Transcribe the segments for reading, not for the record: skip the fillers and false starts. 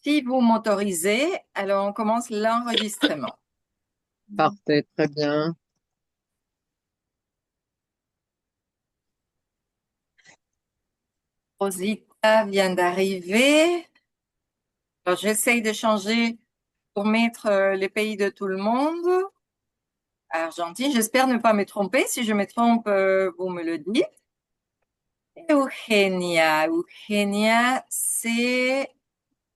Si vous m'autorisez, alors on commence l'enregistrement. Parfait, très bien. Rosita vient d'arriver. Alors j'essaye de changer pour mettre les pays de tout le monde. Argentine, j'espère ne pas me tromper. Si je me trompe, vous me le dites. Eugenia, Eugenia, c'est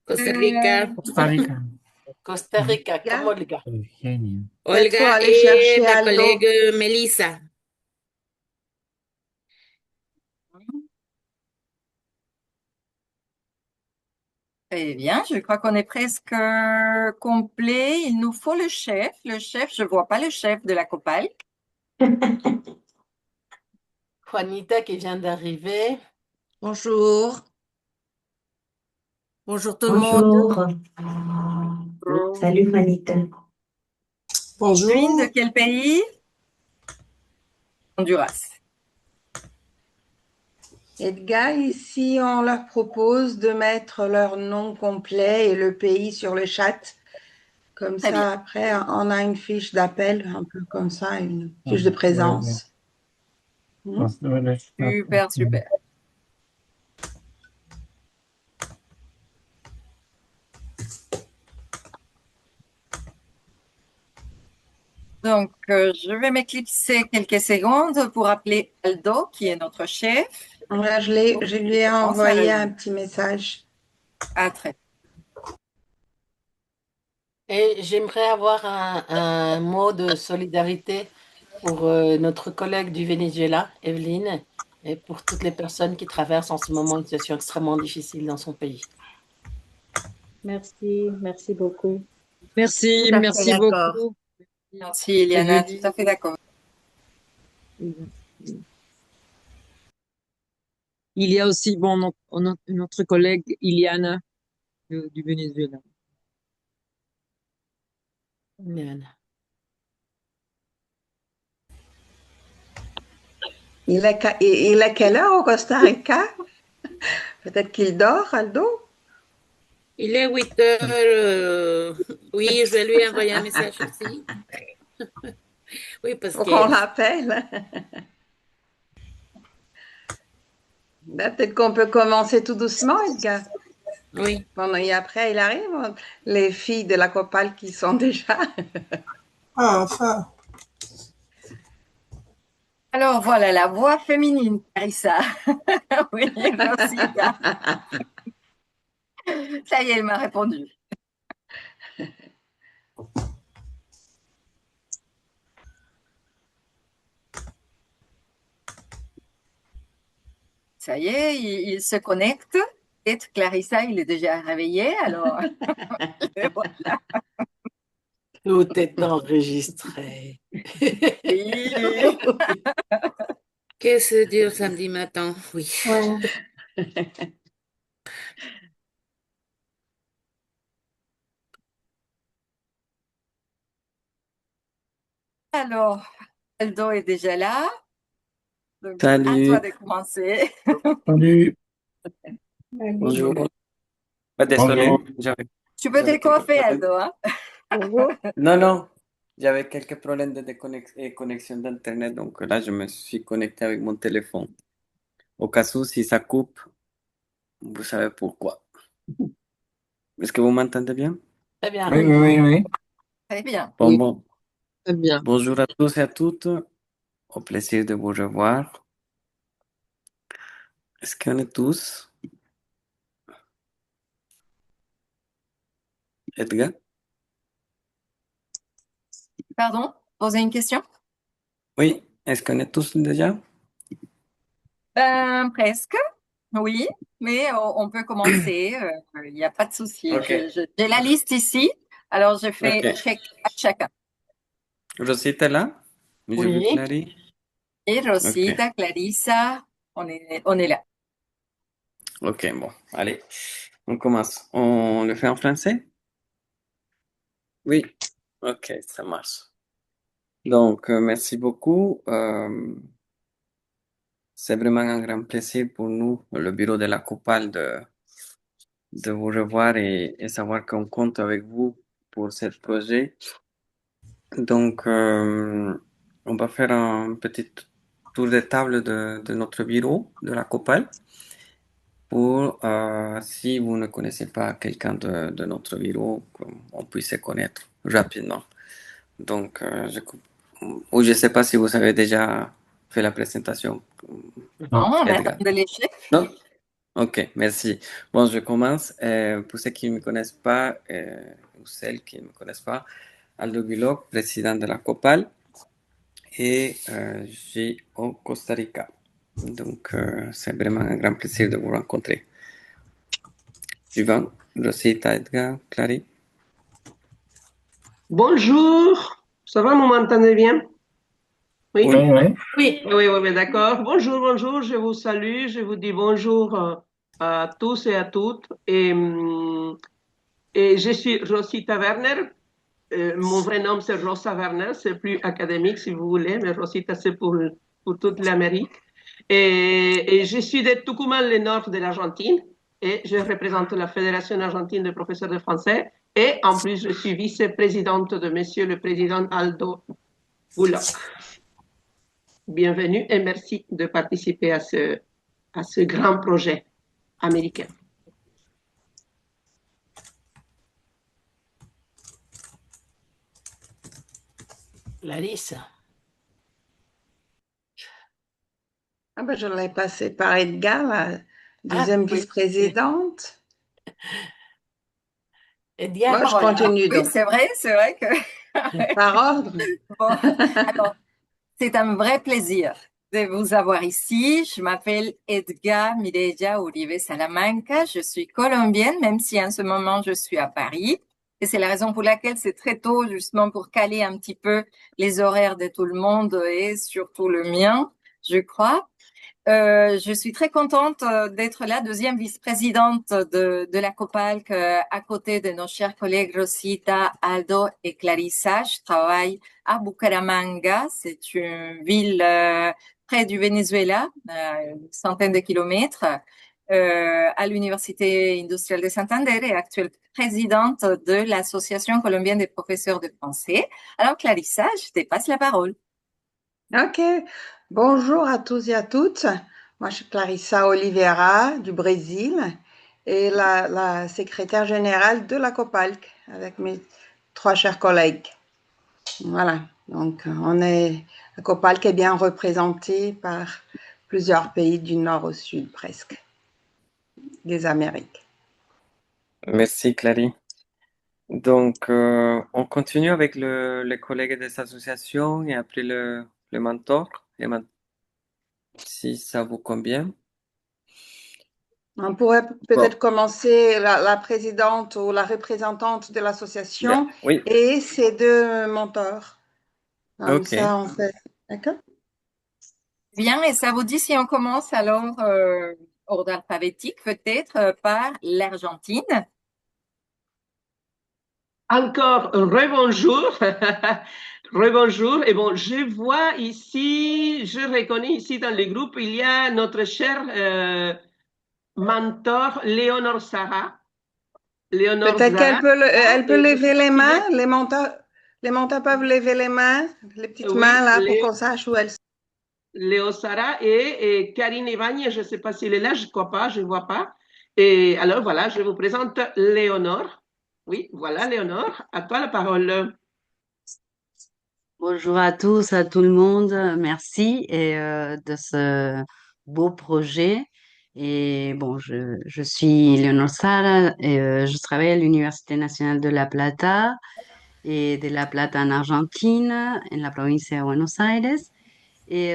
Costa euh, Rica, Costa Rica. Costa Rica, comme Olga, Olga. Eugenia. peut-être faut Olga aller et chercher ma Aldo. collègue Melissa. très bien. Je crois qu'on est presque complet. Il nous faut le chef. Le chef, je vois pas le chef de la Copal. Juanita qui vient d'arriver. Bonjour. Bonjour tout le monde. Bonjour. Salut Juanita. Lune, de Bonjour. quel pays? Honduras. Edgar, ici, on leur propose de mettre leur nom complet et le pays sur le chat. Comme Très bien. ça, après, on a une fiche d'appel, un peu comme ça, une fiche de Muy bien. présence. Hmm. Super, super. Donc, je vais m'éclipser quelques secondes pour appeler Aldo, qui est notre chef. Là, je lui ai Commence la envoyé un réunion. petit message. Ah, très Et j'aimerais avoir un mot de solidarité pour notre collègue du Venezuela, Evelyne, et pour toutes les personnes qui traversent en ce moment une situation extrêmement difficile dans son pays. Merci beaucoup. Merci, Tout à fait merci d'accord. beaucoup. Merci, Eliana. Tout Evelyne. à fait d'accord. Il y a aussi notre collègue Iliana du Venezuela. Amen. Il est quelle heure au Costa Rica? Peut-être qu'il dort, Aldo? Il est 8 heures. Oui, je vais lui envoyer un message aussi. Oui, parce Faut que qu'on l'appelle. Là, peut-être qu'on peut commencer tout doucement, Edgar. oui. Et après, il arrive, les filles de la Copal qui sont déjà. Ah, enfin. Alors, voilà la voix féminine, Carissa. Oui, Rosita. Ça y est, elle m'a répondu. Ça y est, il se connecte. Peut-être Clarissa, il est déjà réveillé, alors le voilà. Tout est enregistré. Oui. Qu'est-ce dur samedi matin? Oui. Ouais. Alors, Aldo est déjà là. Donc, à toi Salut, de commencer. Salut. bonjour. Pas désolé, Bonjour. Tu peux te j'avais quelques coiffer, problèmes. Aldo, hein? Bonjour. Non, non, j'avais quelques problèmes de connexion d'Internet, donc là, je me suis connecté avec mon téléphone. Au cas où, si ça coupe, vous savez pourquoi. Est-ce que vous m'entendez bien? Très bien. Oui, Oui. oui, oui, oui. Très bien. Bon, Oui, bon. très bien. Bonjour à tous et à toutes. Au plaisir de vous revoir. Est-ce qu'on est tous? Edgar? Pardon? Poser une question? Oui, est-ce qu'on est tous déjà? Ben, presque, oui, mais on peut commencer. Il n'y a pas de souci. Ok, J'ai la liste ici, alors je fais ok. check à chacun. Rosita est là? J'ai vu Oui. Clary. Et Ok, Rosita, Clarissa, on est là. ok, bon, allez, on commence. On le fait en français? Oui, ok, ça marche. Donc, merci beaucoup. C'est vraiment un grand plaisir pour nous, le bureau de la COPAL, de vous revoir et savoir qu'on compte avec vous pour ce projet. Donc, on va faire un petit tour de table de notre bureau de la Copal pour, si vous ne connaissez pas quelqu'un de notre bureau, qu'on puisse se connaître rapidement. Donc, ou je ne sais pas si vous avez déjà fait la présentation. Non, Edgar. Madame de l'échec. Non? Ok, merci. Bon, je commence. Pour ceux qui ne me connaissent pas, ou celles qui ne me connaissent pas, Aldo Guilloc, président de la COPAL, et j'ai au Costa Rica. Donc, c'est vraiment un grand plaisir de vous rencontrer. Suivant, Rosita, Edgar, Clary. Bonjour, ça va, vous m'entendez bien? Oui, Oui, oui. Oui, oui, d'accord. Bonjour, je vous salue, je vous dis bonjour à tous et à toutes. Et je suis Rosita Werner. Mon vrai nom, c'est Rosa Werner, c'est plus académique si vous voulez, mais Rosita, c'est pour toute l'Amérique. Et je suis de Tucumán, le nord de l'Argentine, et je représente la Fédération argentine de professeurs de français. Et en plus, je suis vice-présidente de Monsieur le Président Aldo Bullock. Bienvenue et merci de participer à ce grand projet américain. Clarisse. Ah ben, je l'ai passé par Edgar, la deuxième oui. vice-présidente. Edgar. Moi, je Voilà. continue Oui, donc. c'est vrai que. Par ordre. Bon, alors, c'est un vrai plaisir de vous avoir ici. Je m'appelle Edgar Mireya Uribe Salamanca. Je suis colombienne, même si en ce moment je suis à Paris. Et c'est la raison pour laquelle c'est très tôt, justement pour caler un petit peu les horaires de tout le monde et surtout le mien, je crois. Je suis très contente d'être là, deuxième vice-présidente de la COPALC, à côté de nos chers collègues Rosita, Aldo et Clarissa. Je travaille à Bucaramanga, c'est une ville près du Venezuela, une centaine de kilomètres, à l'Université industrielle de Santander et actuelle présidente de l'Association colombienne des professeurs de français. Alors Clarissa, je te passe la parole. Ok. Bonjour à tous et à toutes. Moi, je suis Clarissa Oliveira du Brésil et la secrétaire générale de la COPALC avec mes trois chers collègues. Voilà. Donc, la COPALC est bien représentée par plusieurs pays du nord au sud, presque, des Amériques. Merci, Clary. Donc, on continue avec les collègues des associations et après le mentor, si ça vous convient. On pourrait peut-être commencer la présidente ou la représentante de l'association Oui, et ses deux mentors. Comme ok. ça, on fait. D'accord? Bien, et ça vous dit si on commence alors ordre alphabétique, peut-être par l'Argentine. Encore rebonjour. Rebonjour. Et bon, je vois ici, je reconnais ici dans le groupe, il y a notre cher mentor Léonore Sarah. Léonore Peut-être Zara. elle peut Et je lever les sais qu'il y a- mains. Les mentors peuvent lever les mains, les petites Oui, mains là, pour qu'on sache où elles sont. Léo Sara et Karine Evagne, je ne sais pas s'il est là, je ne crois pas, je ne vois pas. Et alors voilà, je vous présente Léonore. Oui, voilà Léonore, à toi la parole. Bonjour à tous, à tout le monde. Merci de ce beau projet. Et bon, je suis Leonor Sara et je travaille à l'Université nationale de La Plata et de La Plata en Argentine, en la province de Buenos Aires. Et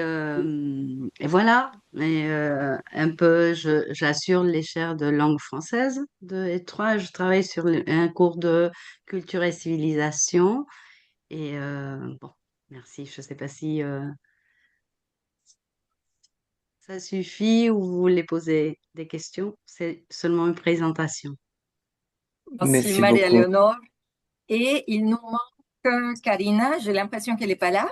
voilà, un peu, j'assure les chaires de langue française et trois, je travaille sur un cours de culture et civilisation. Bon, merci. Je ne sais pas si ça suffit ou vous voulez poser des questions. C'est seulement une présentation. Merci Merci Maria beaucoup. Leonor. Et il nous manque Karina, j'ai l'impression qu'elle n'est pas là.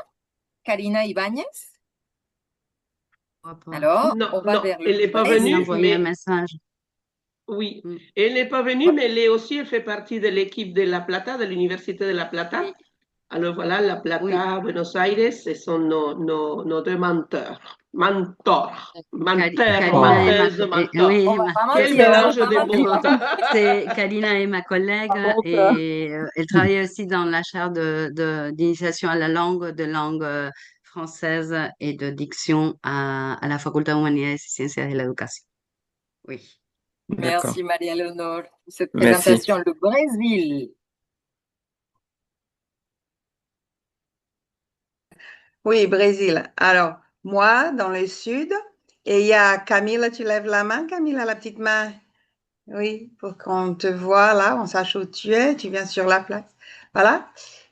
Karina Ibáñez. Je crois pas. Alors, Non, on va non, vers le elle n'est pas Je vais venue, envoyer un mais message. Oui, Mm. elle n'est pas venue, mais elle est aussi, elle fait partie de l'équipe de La Plata, de l'Université de La Plata. Oui, Alors voilà, La Oui, Plata, Buenos Aires, ce sont nos deux menteurs. Mentors. Menteurs, Karina Oh, est ma, menteuses, mentors. oui, on va pas Quel mentir, on va mélange pas de mentir. mots. c'est Karina est ma collègue et elle travaille aussi dans la chaire d'initiation à la langue française et de diction à la Facultad de Humanidades y Ciencias de la Educación. Oui. d'accord. Merci Maria-Léonore pour cette Merci. présentation. Le Brésil. Oui, Brésil. Alors, moi, dans le sud, et il y a Camille, tu lèves la main, Camille, la petite main. Oui, pour qu'on te voit là, on sache où tu viens sur la place. Voilà.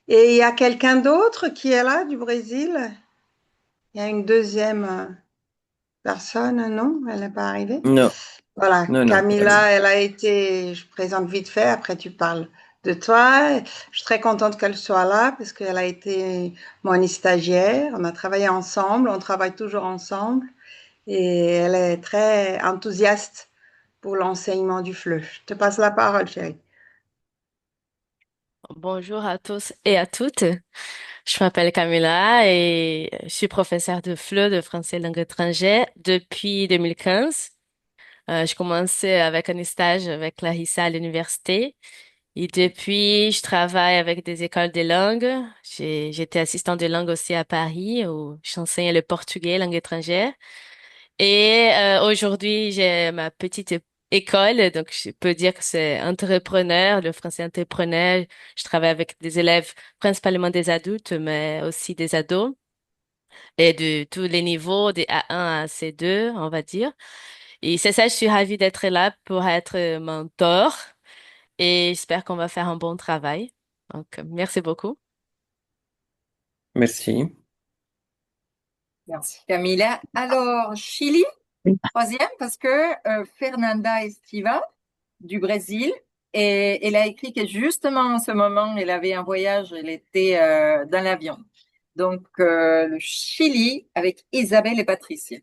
Et il y a quelqu'un d'autre qui est là du Brésil. Il y a une deuxième personne, non? Elle n'est pas arrivée. Non, Voilà, non, non. Camilla, elle a été, je présente vite fait, après tu parles de toi. Je suis très contente qu'elle soit là parce qu'elle a été mon stagiaire. On a travaillé ensemble, on travaille toujours ensemble et elle est très enthousiaste pour l'enseignement du FLE. Je te passe la parole, chérie. Bonjour à tous et à toutes. Je m'appelle Camila et je suis professeure de FLE, de français langue étrangère, depuis 2015. Je commençais avec un stage avec Clarissa à l'université et depuis, je travaille avec des écoles de langue. J'étais assistante de langue aussi à Paris où j'enseignais le portugais, langue étrangère. Et aujourd'hui, j'ai ma petite école, donc je peux dire que c'est entrepreneur, le français entrepreneur. Je travaille avec des élèves, principalement des adultes, mais aussi des ados, et de tous les niveaux, des A1 à C2, on va dire. Et c'est ça, je suis ravie d'être là pour être mentor, et j'espère qu'on va faire un bon travail. Donc, merci beaucoup. Merci. Merci Camilla. Alors, Chili, troisième, parce que Fernanda Estiva du Brésil, et elle a écrit que justement en ce moment, elle avait un voyage, elle était dans l'avion. Donc, le Chili avec Isabelle et Patricia.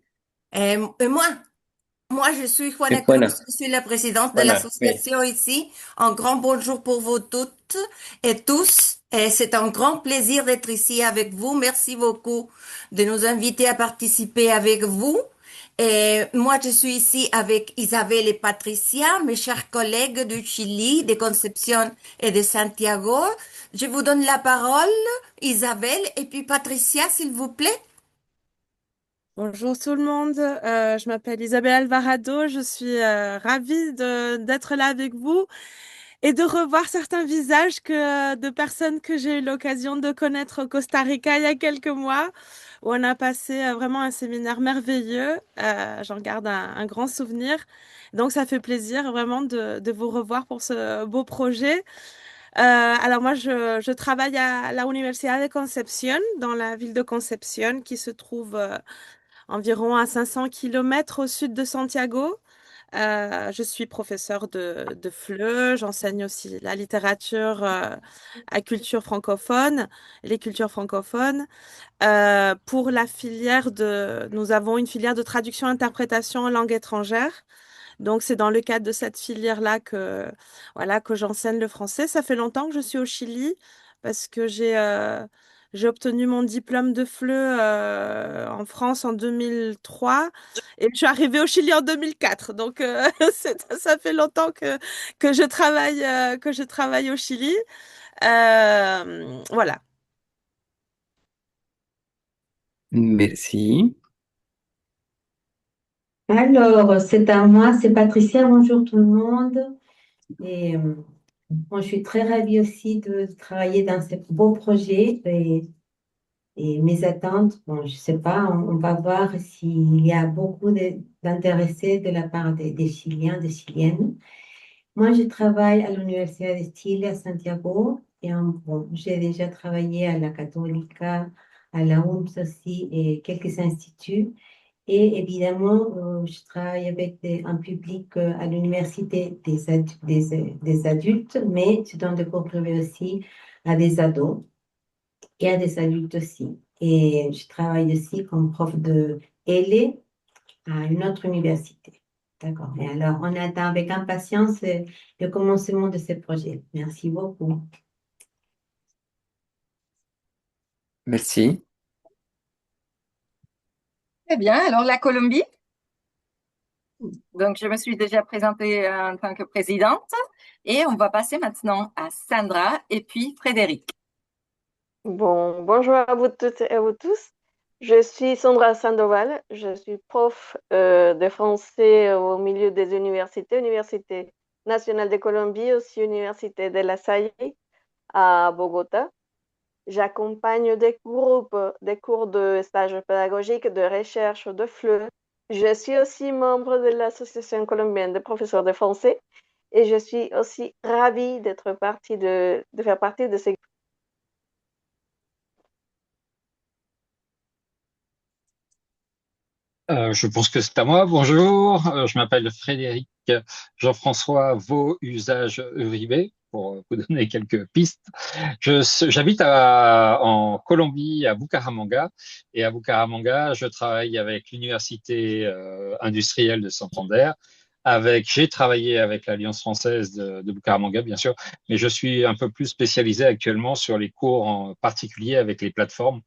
Moi, je suis Et Juana Cruz, Buena, je suis la présidente de buena, oui. l'association ici. Un grand bonjour pour vous toutes et tous. Et c'est un grand plaisir d'être ici avec vous. Merci beaucoup de nous inviter à participer avec vous. Et moi, je suis ici avec Isabelle et Patricia, mes chers collègues du Chili, de Concepción et de Santiago. Je vous donne la parole, Isabelle, et puis Patricia, s'il vous plaît. Bonjour tout le monde, je m'appelle Isabelle Alvarado, je suis ravie d'être là avec vous et de revoir certains visages de personnes que j'ai eu l'occasion de connaître au Costa Rica il y a quelques mois, où on a passé vraiment un séminaire merveilleux. J'en garde un grand souvenir. Donc ça fait plaisir vraiment de vous revoir pour ce beau projet. Alors moi, je travaille à la Universidad de Concepción, dans la ville de Concepción, qui se trouve environ à 500 kilomètres au sud de Santiago. Je suis professeure de FLE, j'enseigne aussi la littérature à culture francophone, les cultures francophones. Pour la nous avons une filière de traduction-interprétation en langue étrangère. Donc, c'est dans le cadre de cette filière-là voilà, que j'enseigne le français. Ça fait longtemps que je suis au Chili parce que j'ai obtenu mon diplôme de FLE en France en 2003 et je suis arrivée au Chili en 2004. Donc, ça fait longtemps que je travaille au Chili. Voilà. Merci. Alors, c'est à moi, c'est Patricia. Bonjour tout le monde. Et moi, je suis très ravie aussi de travailler dans ce beau projet. Et mes attentes, bon, je sais pas, on va voir s'il y a beaucoup d'intéressés de la part des Chiliens, des Chiliennes. Moi, je travaille à l'Université de Chile à Santiago. Et bon, j'ai déjà travaillé à la Católica, à la UMS aussi, et quelques instituts. Et évidemment, je travaille avec un public à l'université des adultes, mais je donne des cours privés aussi à des ados et à des adultes aussi. Et je travaille aussi comme prof de L à une autre université. D'accord. Et alors, on attend avec impatience le commencement de ce projet. Merci beaucoup. Merci. Très bien. Alors, la Colombie. Donc, je me suis déjà présentée en tant que présidente et on va passer maintenant à Sandra et puis Frédéric. Bon, bonjour à vous toutes et à vous tous. Je suis Sandra Sandoval, je suis prof de français au milieu des universités, Université nationale de Colombie, aussi Université de La Salle à Bogota. J'accompagne des groupes, des cours de stage pédagogique, de recherche, de FLE. Je suis aussi membre de l'Association colombienne des professeurs de français et je suis aussi ravie d'être partie de faire partie de ces. Je pense que c'est à moi. Bonjour, je m'appelle Frédéric Jean-François Vaux, usage Uribe, pour vous donner quelques pistes. J'habite en Colombie, à Bucaramanga, et à Bucaramanga, je travaille avec l'Université industrielle de Santander. J'ai travaillé avec l'Alliance française de Bucaramanga, bien sûr, mais je suis un peu plus spécialisé actuellement sur les cours en particulier avec les plateformes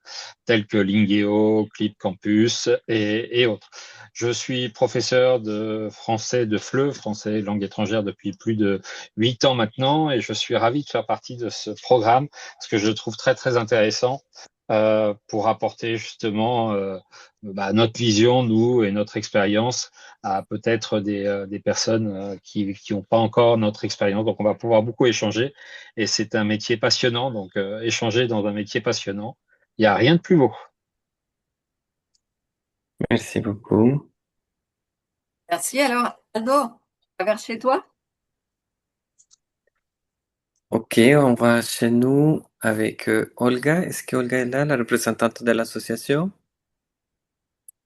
telles que Lingeo, Clip Campus et autres. Je suis professeur de français de FLE, français langue étrangère, depuis plus de 8 ans maintenant, et je suis ravi de faire partie de ce programme parce que je le trouve très très intéressant pour apporter justement notre vision, nous, et notre expérience à peut-être des personnes qui n'ont pas encore notre expérience. Donc, on va pouvoir beaucoup échanger et c'est un métier passionnant. Donc, échanger dans un métier passionnant, il n'y a rien de plus beau. Merci beaucoup. Merci. Alors, Aldo, vers chez toi. Ok, on va chez nous avec Olga. Est-ce que Olga est là, la représentante de l'association?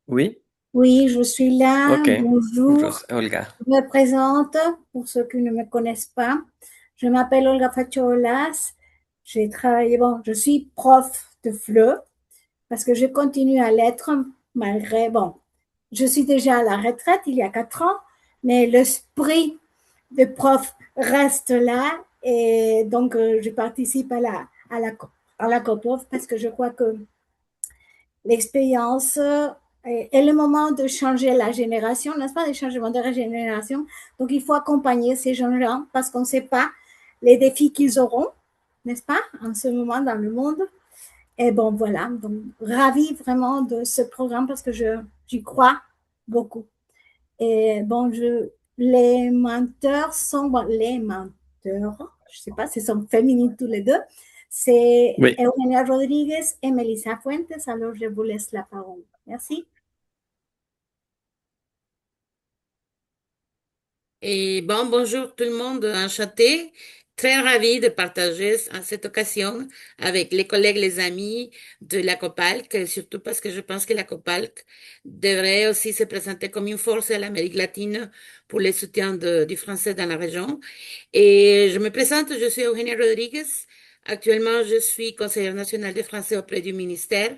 Oui? Oui, je suis là. Ok. Bonjour. Olga. Je me présente pour ceux qui ne me connaissent pas. Je m'appelle Olga Facholas. J'ai travaillé, bon, je suis prof de FLE parce que je continue à l'être malgré, bon, je suis déjà à la retraite il y a 4 ans, mais l'esprit de prof reste là et donc je participe à la COPOF parce que je crois que l'expérience est le moment de changer la génération, n'est-ce pas, le changement de la génération. Donc, il faut accompagner ces jeunes-là parce qu'on ne sait pas les défis qu'ils auront, n'est-ce pas, en ce moment dans le monde. Et bon, voilà, donc ravi vraiment de ce programme parce que j'y crois beaucoup. Et bon, les menteurs sont, bon, les menteurs, je ne sais pas si sont féminines tous les deux, c'est Oui. Eugenia Rodriguez et Melissa Fuentes. Alors, je vous laisse la parole. Merci. Et bon, bonjour tout le monde, enchanté. Très ravi de partager à cette occasion avec les collègues, les amis de la COPALC, surtout parce que je pense que la COPALC devrait aussi se présenter comme une force à l'Amérique latine pour le soutien du français dans la région. Et je me présente, je suis Eugenia Rodriguez. Actuellement, je suis conseillère nationale de français auprès du ministère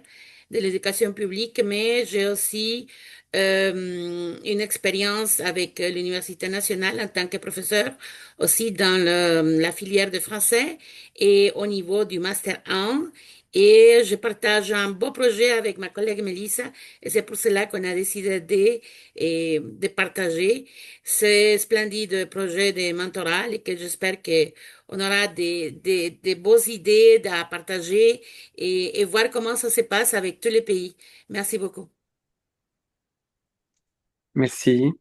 de l'Éducation publique, mais j'ai aussi une expérience avec l'Université nationale en tant que professeur, aussi dans la filière de français et au niveau du Master 1. Et je partage un beau projet avec ma collègue Melissa et c'est pour cela qu'on a décidé de partager ce splendide projet de mentorat et que j'espère qu'on aura des beaux idées à partager et voir comment ça se passe avec tous les pays. Merci beaucoup. Merci.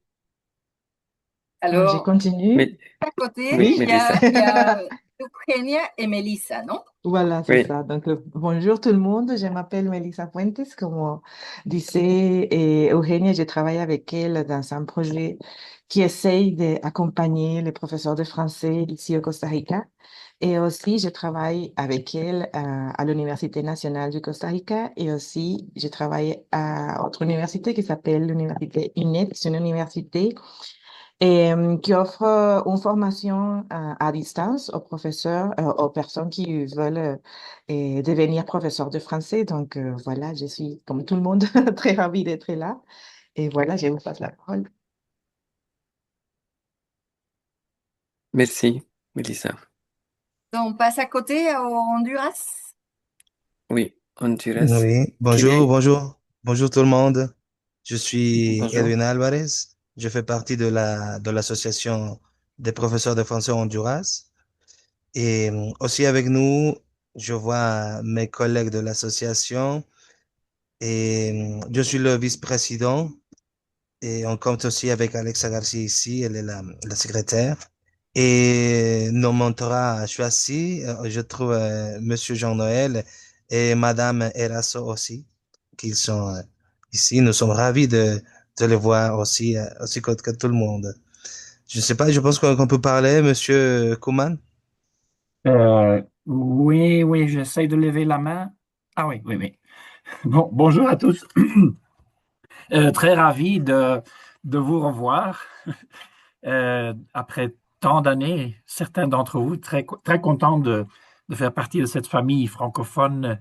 Je Alors, continue. Mais- à côté, Oui, il y a Melissa. Eugenia et Melissa, non? Voilà, c'est Oui. ça. Donc, bonjour tout le monde. Je m'appelle Melissa Fuentes. Comme disait Eugenia, je travaille avec elle dans un projet qui essaye d'accompagner les professeurs de français ici au Costa Rica. Et aussi, je travaille avec elle à l'Université nationale du Costa Rica et aussi, je travaille à autre université qui s'appelle l'Université UNED. C'est une université qui offre une formation à distance aux professeurs, aux personnes qui veulent devenir professeurs de français. Donc, voilà, je suis, comme tout le monde, très ravie d'être là. Et voilà, je vous passe la parole. Merci, Melissa. On passe à côté au Honduras. Oui, Honduras. Oui, Quel bonjour, est... bonjour, bonjour tout le monde. Je suis Bonjour. Edwin Alvarez. Je fais partie de l'association des professeurs de français au Honduras. Et aussi avec nous, je vois mes collègues de l'association et je suis le vice-président et on compte aussi avec Alexa Garcia ici, elle est la secrétaire. Et nos mentorats choisis, je trouve Monsieur Jean-Noël et Madame Eraso aussi, qui sont ici. Nous sommes ravis de les voir aussi, aussi que tout le monde. Je ne sais pas, je pense qu'on peut parler, Monsieur Kouman. Oui, oui, j'essaie de lever la main. Ah oui, oui, oui. Bon, bonjour à tous. Très ravi de vous revoir après tant d'années. Certains d'entre vous très contents de faire partie de cette famille francophone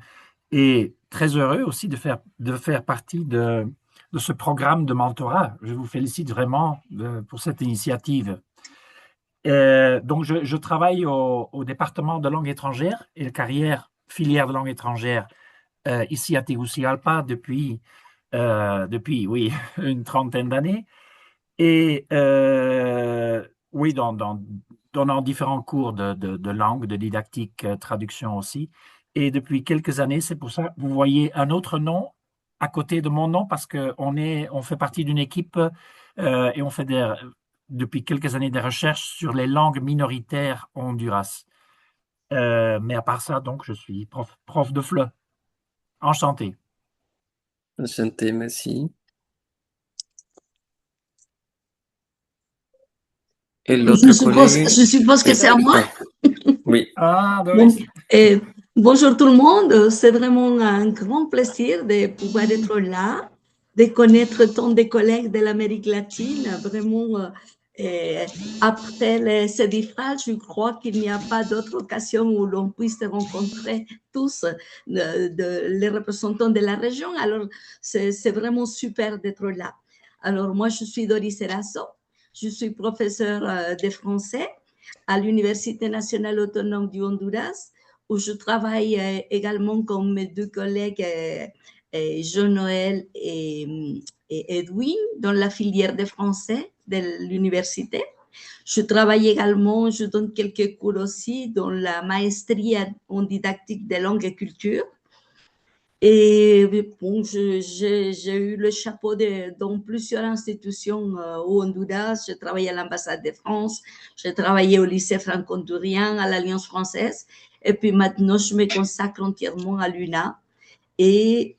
et très heureux aussi de faire partie de ce programme de mentorat. Je vous félicite vraiment pour cette initiative. Donc, je travaille au département de langue étrangère et de carrière filière de langue étrangère ici à Tegucigalpa depuis, oui, une trentaine d'années. Et oui, donnant différents cours de langue, de didactique, traduction aussi. Et depuis quelques années, c'est pour ça que vous voyez un autre nom à côté de mon nom parce on fait partie d'une équipe et on fait depuis quelques années des recherches sur les langues minoritaires au Honduras. Mais à part ça, donc, je suis prof de FLE. Enchanté. Enchanté, merci. Et l'autre collègue? Je suppose que c'est à moi. Oui. Ah, Bon, bonjour tout le monde, c'est vraiment un grand plaisir de pouvoir être là, de connaître tant de collègues de l'Amérique latine. Vraiment, après ces différences, je crois qu'il n'y a pas d'autre occasion où l'on puisse rencontrer tous les représentants de la région. Alors, c'est vraiment super d'être là. Alors, moi, je suis Doris Eraso, je suis professeure de français à l'Université nationale autonome du Honduras, où je travaille également comme mes deux collègues Jean-Noël et Edwin dans la filière de français de l'université. Je travaille également, je donne quelques cours aussi dans la maestria en didactique des langues et culture. Et bon, j'ai eu le chapeau dans plusieurs institutions au Honduras. J'ai travaillé à l'ambassade de France, j'ai travaillé au lycée franco-hondurien, à l'Alliance française. Et puis maintenant, je me consacre entièrement à l'UNA. Et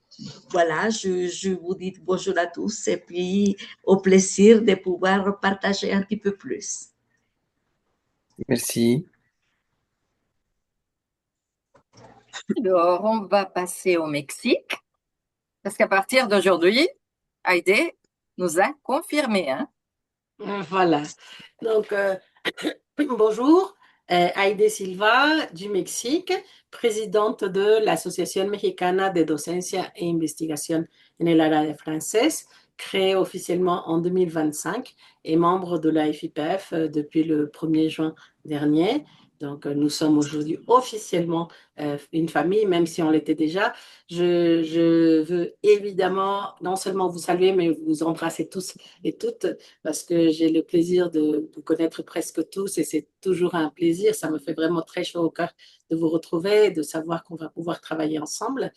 voilà, je vous dis bonjour à tous et puis au plaisir de pouvoir partager un petit peu plus. Merci. Alors, on va passer au Mexique, parce qu'à partir d'aujourd'hui, Heidi nous a confirmé. Hein? Voilà. Donc, bonjour, Heidi Silva du Mexique, présidente de l'Associación Mexicana de Docencia e Investigación en el área de francés, créée officiellement en 2025 et membre de la FIPF depuis le 1er juin dernier. Donc, nous sommes aujourd'hui officiellement une famille, même si on l'était déjà. Je veux évidemment non seulement vous saluer, mais vous embrasser tous et toutes, parce que j'ai le plaisir de vous connaître presque tous et c'est toujours un plaisir. Ça me fait vraiment très chaud au cœur de vous retrouver, de savoir qu'on va pouvoir travailler ensemble.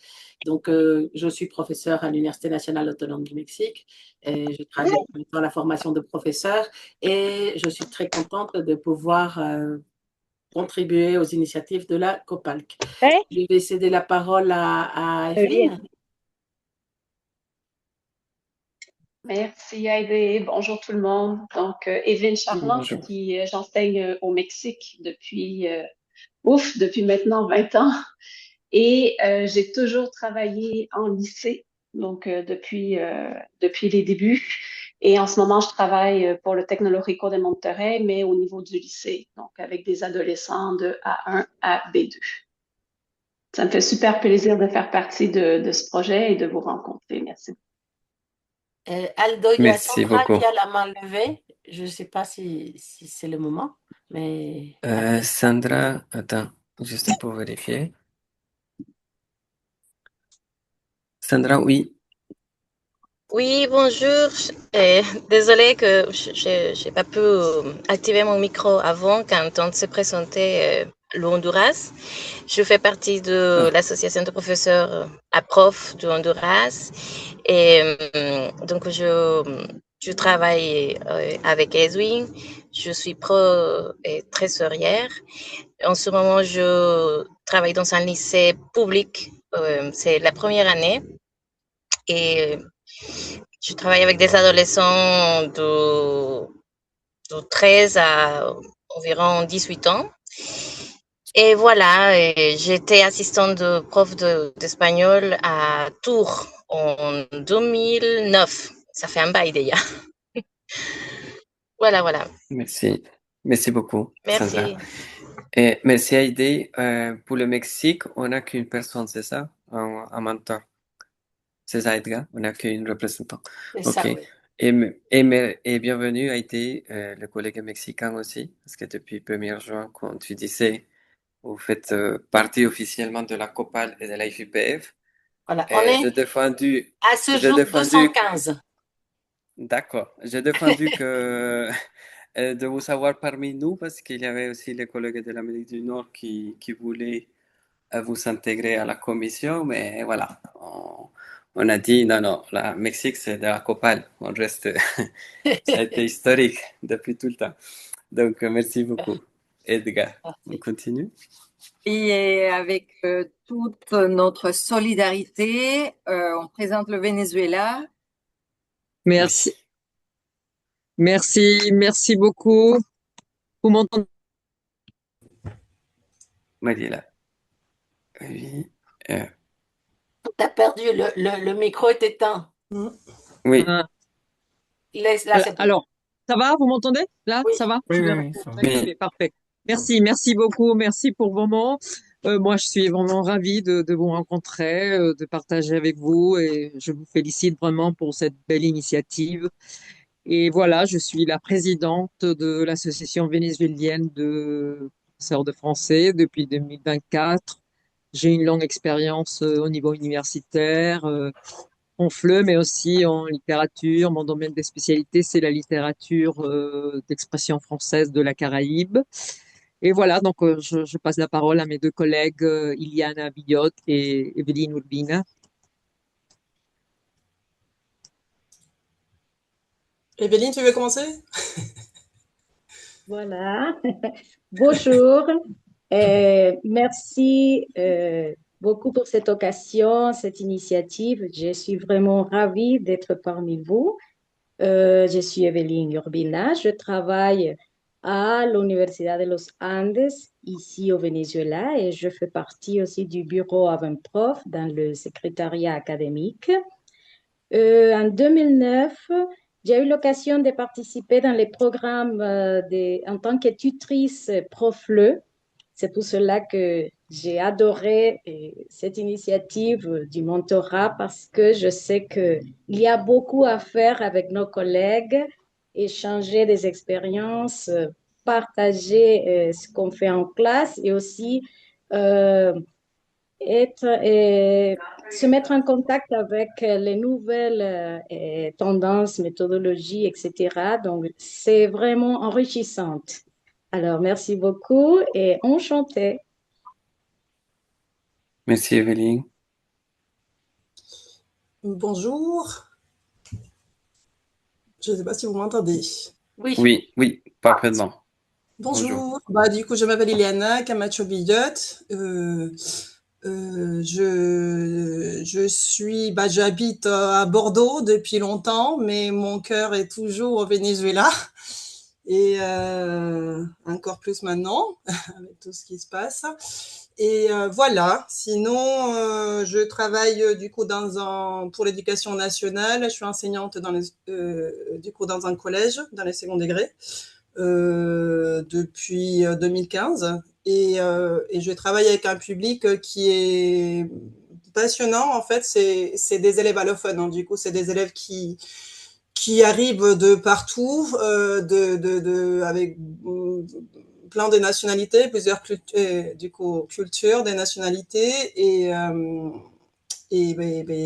Donc, je suis professeure à l'Université nationale autonome du Mexique. Et je travaille dans la formation de professeurs et je suis très contente de pouvoir contribuer aux initiatives de la COPALC. Je vais céder la parole à Evelyne. Merci Heidi. Bonjour tout le monde. Donc, Evelyne Charland, j'enseigne au Mexique depuis maintenant 20 ans. Et j'ai toujours travaillé en lycée, donc depuis les débuts. Et en ce moment, je travaille pour le Tecnológico de Monterrey, mais au niveau du lycée, donc avec des adolescents de A1 à B2. Ça me fait super plaisir de faire partie de ce projet et de vous rencontrer. Merci. Aldo, il y a Merci Sandra beaucoup. qui a la main levée. Je ne sais pas si c'est le moment. Mais Sandra, attends, juste pour vérifier. Sandra, oui. Oui, bonjour. Désolée que j'ai pas pu activer mon micro avant quand on s'est présenté le Honduras. Je fais partie de l'association de professeurs à prof du Honduras et donc je travaille avec Edwin. Je suis pro et trésorière. En ce moment, je travaille dans un lycée public. C'est la première année et je travaille avec des adolescents de 13 à environ 18 ans. Et voilà, j'étais assistante de prof d'espagnol à Tours en 2009. Ça fait un bail déjà. Voilà. Merci. Merci beaucoup, Sandra. Merci. Et merci Heidi. Pour le Mexique, on n'a qu'une personne, c'est ça? Un mentor. C'est ça, Edgar? On n'a qu'une représentante. c'est Ok. ça, oui. Et bienvenue Heidi, le collègue mexicain aussi, parce que depuis 1er juin, quand tu disais, vous faites partie officiellement de la COPAL et de la IFIPF. Voilà, on est J'ai défendu, à ce j'ai jour défendu, 215. d'accord, j'ai défendu que de vous avoir parmi nous parce qu'il y avait aussi les collègues de l'Amérique du Nord qui voulaient vous intégrer à la commission, mais voilà, on a dit non, la Mexique c'est de la COPAL, on reste, ça a été historique depuis tout le temps. Donc merci beaucoup, Edgar. On continue. Et avec toute notre solidarité, on présente le Venezuela. Merci. Merci beaucoup. Vous m'entendez? Mariela. Oui. T'as perdu, le micro est éteint. Oui. Alors, ça va? Vous m'entendez? Là, ça va? Oui, Je vais oui, ça va. répondre. Ok, parfait. Merci beaucoup. Merci pour le moment. Moi, je suis vraiment ravie de vous rencontrer, de partager avec vous et je vous félicite vraiment pour cette belle initiative. Et voilà, je suis la présidente de l'association vénézuélienne de professeurs de français depuis 2024. J'ai une longue expérience au niveau universitaire, en FLE, mais aussi en littérature. Mon domaine de spécialité, c'est la littérature d'expression française de la Caraïbe. Et voilà, donc je passe la parole à mes deux collègues, Iliana Billot et Evelyne Urbina. Evelyne, tu veux commencer? Voilà. Bonjour. Merci beaucoup pour cette occasion, cette initiative. Je suis vraiment ravie d'être parmi vous. Je suis Evelyne Urbina. Je travaille à l'Université de los Andes, ici au Venezuela, et je fais partie aussi du bureau Avenprof dans le secrétariat académique. En 2009, j'ai eu l'occasion de participer dans les programmes en tant que tutrice PROFLE. C'est pour cela que j'ai adoré cette initiative du mentorat parce que je sais qu'il y a beaucoup à faire avec nos collègues, échanger des expériences, partager ce qu'on fait en classe et aussi se mettre en contact avec les nouvelles tendances, méthodologies, etc. Donc, c'est vraiment enrichissant. Alors, merci beaucoup et enchantée. Merci Evelyne. Bonjour. Je ne sais pas si vous m'entendez. Oui, parfaitement. Bonjour. Bah, du coup, je m'appelle Iliana Camacho Billot. J'habite à Bordeaux depuis longtemps, mais mon cœur est toujours au Venezuela. Et encore plus maintenant, avec tout ce qui se passe. Et voilà. Sinon, je travaille du coup pour l'éducation nationale. Je suis enseignante du coup dans un collège, dans les seconds degrés, depuis 2015. Et je travaille avec un public qui est passionnant. En fait, c'est des élèves allophones. Hein. Du coup, c'est des élèves qui arrivent de partout, avec plein de nationalités, plusieurs du coup, cultures, des nationalités. Et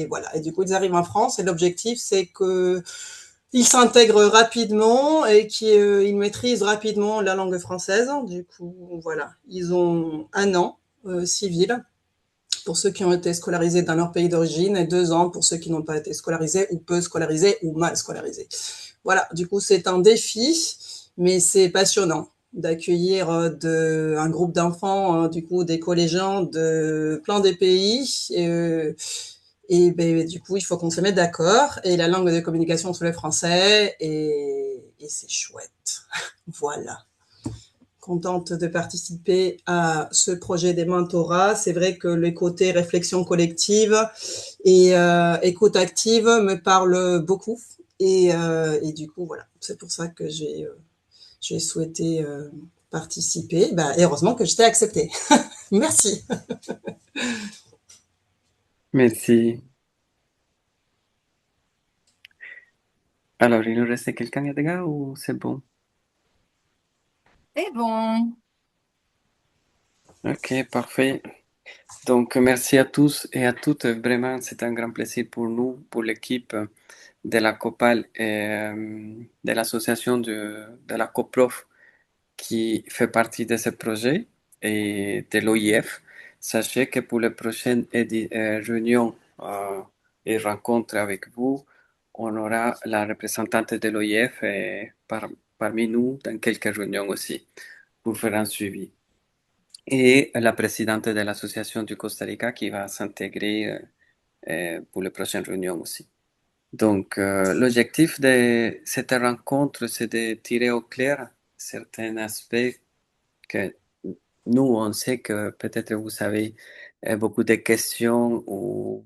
voilà. Et du coup, ils arrivent en France et l'objectif, c'est qu'ils s'intègrent rapidement et qu'ils maîtrisent rapidement la langue française. Du coup, voilà. Ils ont 1 an civil pour ceux qui ont été scolarisés dans leur pays d'origine et 2 ans pour ceux qui n'ont pas été scolarisés ou peu scolarisés ou mal scolarisés. Voilà. Du coup, c'est un défi, mais c'est passionnant d'accueillir un groupe d'enfants, du coup, des collégiens de plein des pays. Et du coup, il faut qu'on se mette d'accord. Et la langue de communication, c'est le français. Et c'est chouette. Voilà. Contente de participer à ce projet des mentorats. C'est vrai que les côtés réflexion collective et écoute active me parlent beaucoup. Et du coup, voilà. C'est pour ça que j'ai souhaité participer. Et heureusement que je t'ai accepté. Merci. Merci. Alors, il nous reste quelqu'un, Edgar, ou c'est bon? C'est bon. Ok, parfait. Donc, merci à tous et à toutes. Vraiment, c'est un grand plaisir pour nous, pour l'équipe de la COPAL et de l'association de la COPROF qui fait partie de ce projet et de l'OIF. Sachez que pour les prochaines réunions et rencontres avec vous, on aura la représentante de l'OIF parmi nous dans quelques réunions aussi pour faire un suivi. Et la présidente de l'association du Costa Rica qui va s'intégrer pour les prochaines réunions aussi. Donc, l'objectif de cette rencontre, c'est de tirer au clair certains aspects que nous, on sait que peut-être vous avez beaucoup de questions ou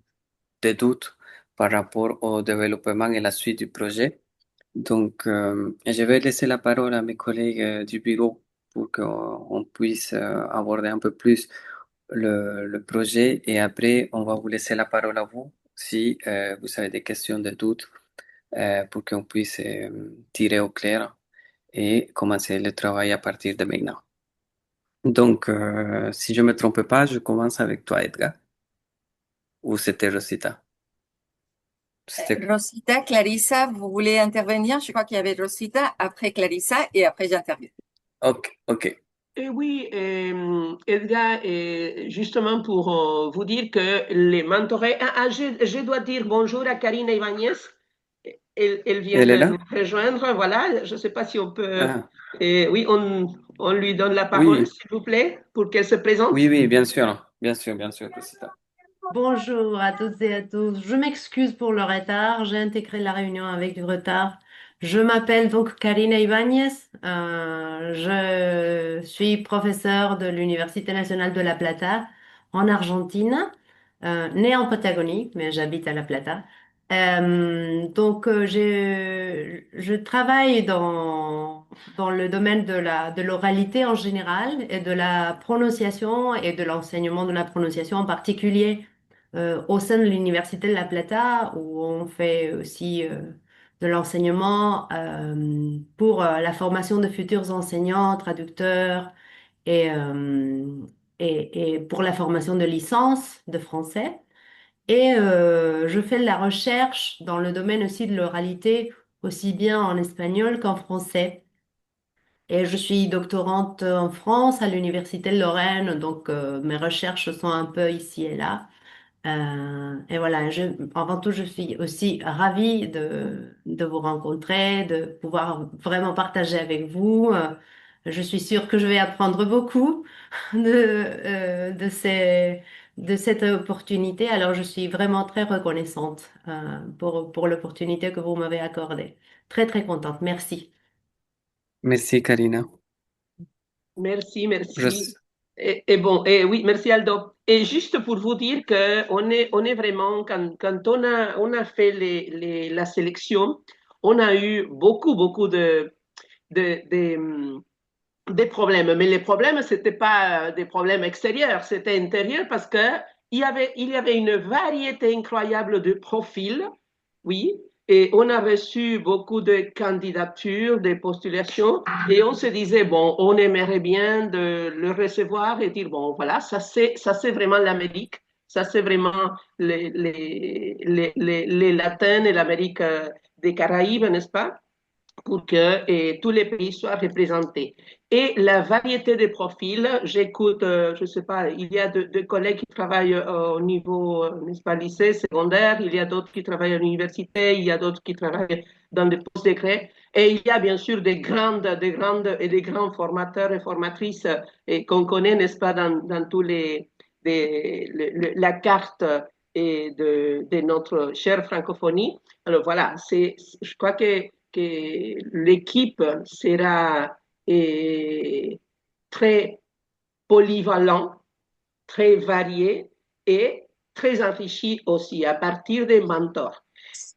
de doutes par rapport au développement et la suite du projet. Donc, je vais laisser la parole à mes collègues du bureau pour qu'on puisse aborder un peu plus le projet et après, on va vous laisser la parole à vous si vous avez des questions, des doutes pour qu'on puisse tirer au clair et commencer le travail à partir de maintenant. Donc, si je ne me trompe pas, je commence avec toi, Edgar. Ou c'était Rosita? Rosita, Clarissa, vous voulez intervenir? Je crois qu'il y avait Rosita, après Clarissa et après j'interviens. Ok, ok. Oui, Edgar, justement pour vous dire que les mentorés... je dois dire bonjour à Karina Ibáñez. Elle vient Elle est de là? nous rejoindre. Voilà, je ne sais pas si on peut... Ah, oui, on lui donne la parole, oui, s'il vous plaît, pour qu'elle se présente. oui, bien sûr, Rosita. Bonjour à toutes et à tous. Je m'excuse pour le retard. J'ai intégré la réunion avec du retard. Je m'appelle donc Karina Ibáñez. Je suis professeure de l'Université nationale de La Plata en Argentine, née en Patagonie, mais j'habite à La Plata. Je travaille dans le domaine de l'oralité en général et de la prononciation et de l'enseignement de la prononciation en particulier au sein de l'Université de La Plata, où on fait aussi de l'enseignement pour la formation de futurs enseignants, traducteurs et, euh, et pour la formation de licence de français. Et je fais de la recherche dans le domaine aussi de l'oralité, aussi bien en espagnol qu'en français. Et je suis doctorante en France à l'Université de Lorraine, donc mes recherches sont un peu ici et là. Et voilà, avant tout, je suis aussi ravie de vous rencontrer, de pouvoir vraiment partager avec vous. Je suis sûre que je vais apprendre beaucoup de cette opportunité. Alors, je suis vraiment très reconnaissante pour l'opportunité que vous m'avez accordée. Très, très contente. Merci. Merci, Karina. Merci. Oui, merci Aldo. Et juste pour vous dire que on est vraiment, quand on a fait la sélection, on a eu beaucoup de problèmes. Mais les problèmes, c'était pas des problèmes extérieurs, c'était intérieur parce que il y avait une variété incroyable de profils, oui. et on a reçu beaucoup de candidatures, de postulations, et on se disait, bon, on aimerait bien de le recevoir et dire, bon, voilà, ça c'est vraiment l'Amérique, ça c'est vraiment les Latins et l'Amérique des Caraïbes, n'est-ce pas? Pour que tous les pays soient représentés. Et la variété des profils, j'écoute, je ne sais pas, il y a deux collègues qui travaillent au niveau, n'est-ce pas, lycée, secondaire, il y a d'autres qui travaillent à l'université, il y a d'autres qui travaillent dans des post-décrets, et il y a bien sûr des grandes et des grands formateurs et formatrices et qu'on connaît, n'est-ce pas, dans tous la carte et de notre chère francophonie. Alors voilà, je crois que l'équipe sera très polyvalente, très variée et très enrichie aussi à partir des mentors.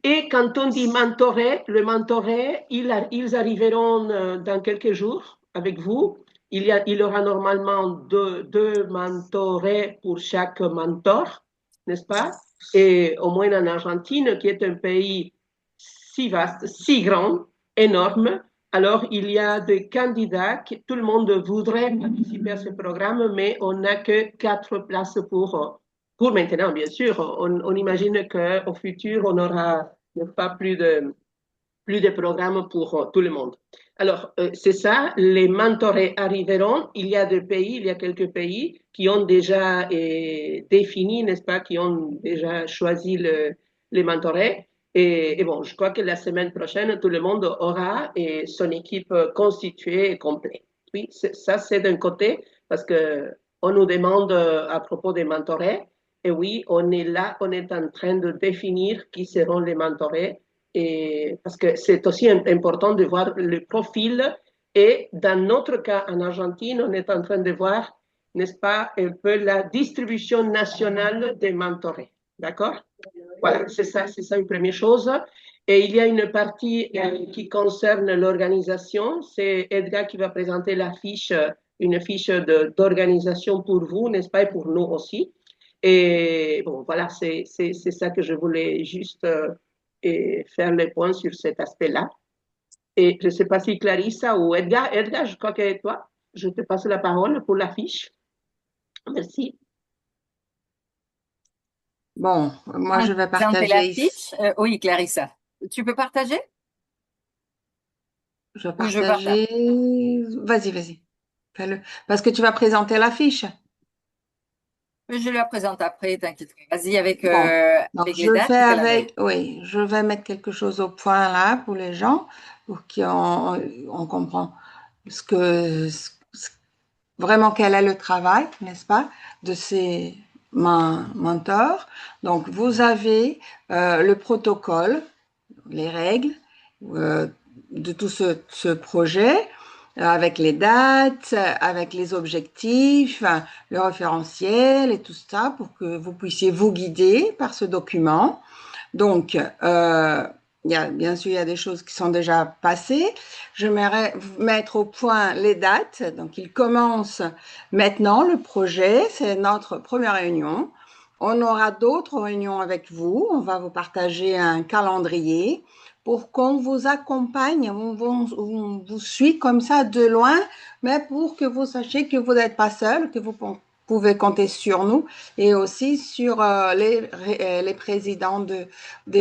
Et quand on dit mentorer, le mentorer, ils arriveront dans quelques jours avec vous. Il y aura normalement deux mentorés pour chaque mentor, n'est-ce pas? Et au moins en Argentine, qui est un pays si vaste, si grand, énorme. Alors, il y a des candidats, tout le monde voudrait participer à ce programme, mais on n'a que 4 places pour maintenant, bien sûr. On imagine qu'au futur, on n'aura pas plus de programmes pour tout le monde. Alors, c'est ça, les mentorés arriveront. Il y a quelques pays qui ont déjà défini, n'est-ce pas, qui ont déjà choisi les mentorés. Et bon, je crois que la semaine prochaine, tout le monde aura son équipe constituée et complète. Oui, ça c'est d'un côté, parce qu'on nous demande à propos des mentorés. Et oui, on est là, on est en train de définir qui seront les mentorés. Et parce que c'est aussi important de voir le profil. Et dans notre cas, en Argentine, on est en train de voir, n'est-ce pas, un peu la distribution nationale des mentorés. D'accord? Voilà, c'est ça une première chose. Et il y a une partie qui concerne l'organisation. C'est Edgar qui va présenter une fiche d'organisation pour vous, n'est-ce pas, et pour nous aussi. Et bon, voilà, c'est ça que je voulais juste faire le point sur cet aspect-là. Et je ne sais pas si Clarissa ou Edgar, je crois que c'est toi, je te passe la parole pour la fiche. Merci. Bon, moi je vais Présenter la partager fiche. Oui, Clarissa. Tu peux partager? Je vais Ou je partage? partager. Vas-y, fais-le. Parce que tu vas présenter la fiche. Je la présente après, t'inquiète pas. Vas-y avec, Bon, donc avec les je dates. fais et la avec, oui, je vais mettre quelque chose au point là pour les gens, pour qu'on comprend vraiment quel est le travail, n'est-ce pas, de ces mentors. Donc, vous avez le protocole, les règles de tout ce projet, avec les dates, avec les objectifs, le référentiel et tout ça, pour que vous puissiez vous guider par ce document. Donc, bien sûr, il y a des choses qui sont déjà passées. J'aimerais mettre au point les dates. Donc, il commence maintenant le projet. C'est notre première réunion. On aura d'autres réunions avec vous. On va vous partager un calendrier pour qu'on vous accompagne. On vous suit comme ça de loin, mais pour que vous sachiez que vous n'êtes pas seul, que vous pouvez compter sur nous et aussi sur les présidents de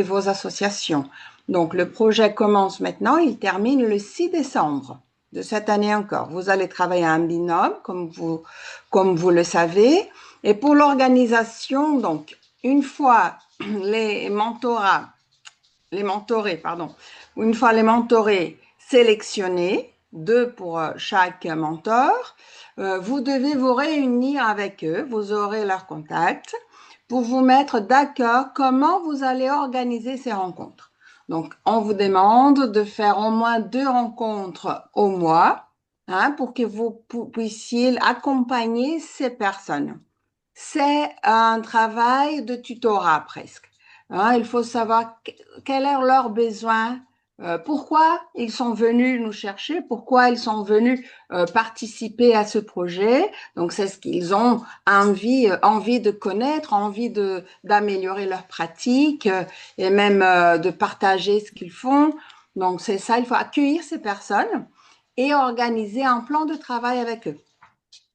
vos associations. Donc, le projet commence maintenant, il termine le 6 décembre de cette année encore. Vous allez travailler en binôme, comme vous le savez. Et pour l'organisation, donc, une fois les mentorés sélectionnés, 2 pour chaque mentor, vous devez vous réunir avec eux, vous aurez leur contact pour vous mettre d'accord comment vous allez organiser ces rencontres. Donc, on vous demande de faire au moins 2 rencontres au mois pour que vous puissiez accompagner ces personnes. C'est un travail de tutorat presque. Il faut savoir quels sont leurs besoins pourquoi ils sont venus nous chercher, pourquoi ils sont venus participer à ce projet. Donc, c'est ce qu'ils ont envie de connaître, envie d'améliorer leur pratique et même de partager ce qu'ils font. Donc, c'est ça, il faut accueillir ces personnes et organiser un plan de travail avec eux.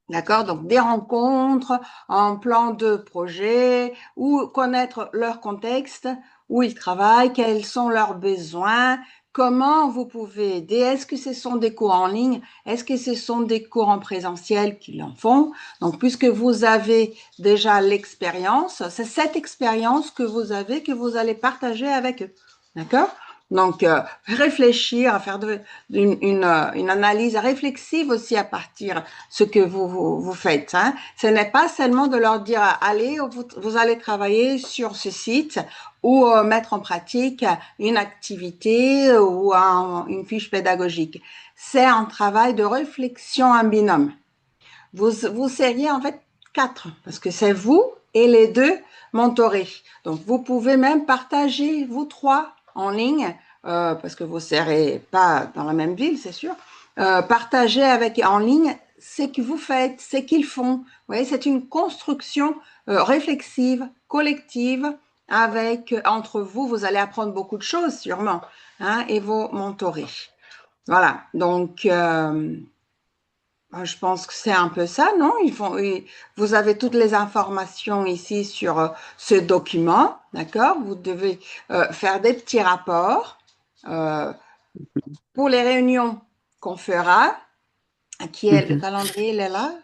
D'accord? Donc, des rencontres, un plan de projet, ou connaître leur contexte, où ils travaillent, quels sont leurs besoins, comment vous pouvez aider. Est-ce que ce sont des cours en ligne? Est-ce que ce sont des cours en présentiel qu'ils en font? Donc, puisque vous avez déjà l'expérience, c'est cette expérience que vous avez que vous allez partager avec eux. D'accord? Donc, réfléchir, faire une analyse réflexive aussi à partir de ce que vous faites. Hein. Ce n'est pas seulement de leur dire, allez, vous allez travailler sur ce site ou mettre en pratique une activité ou une fiche pédagogique. C'est un travail de réflexion en binôme. Vous seriez en fait 4, parce que c'est vous et les 2 mentorés. Donc, vous pouvez même partager, vous 3, en ligne, parce que vous ne serez pas dans la même ville, c'est sûr, partager en ligne ce que vous faites, ce qu'ils font. Vous voyez, c'est une construction réflexive, collective, entre vous, vous allez apprendre beaucoup de choses sûrement, hein, et vos mentorés. Voilà, donc je pense que c'est un peu ça, non? Vous avez toutes les informations ici sur ce document, d'accord? Vous devez faire des petits rapports pour les réunions qu'on fera. Le calendrier, il est là?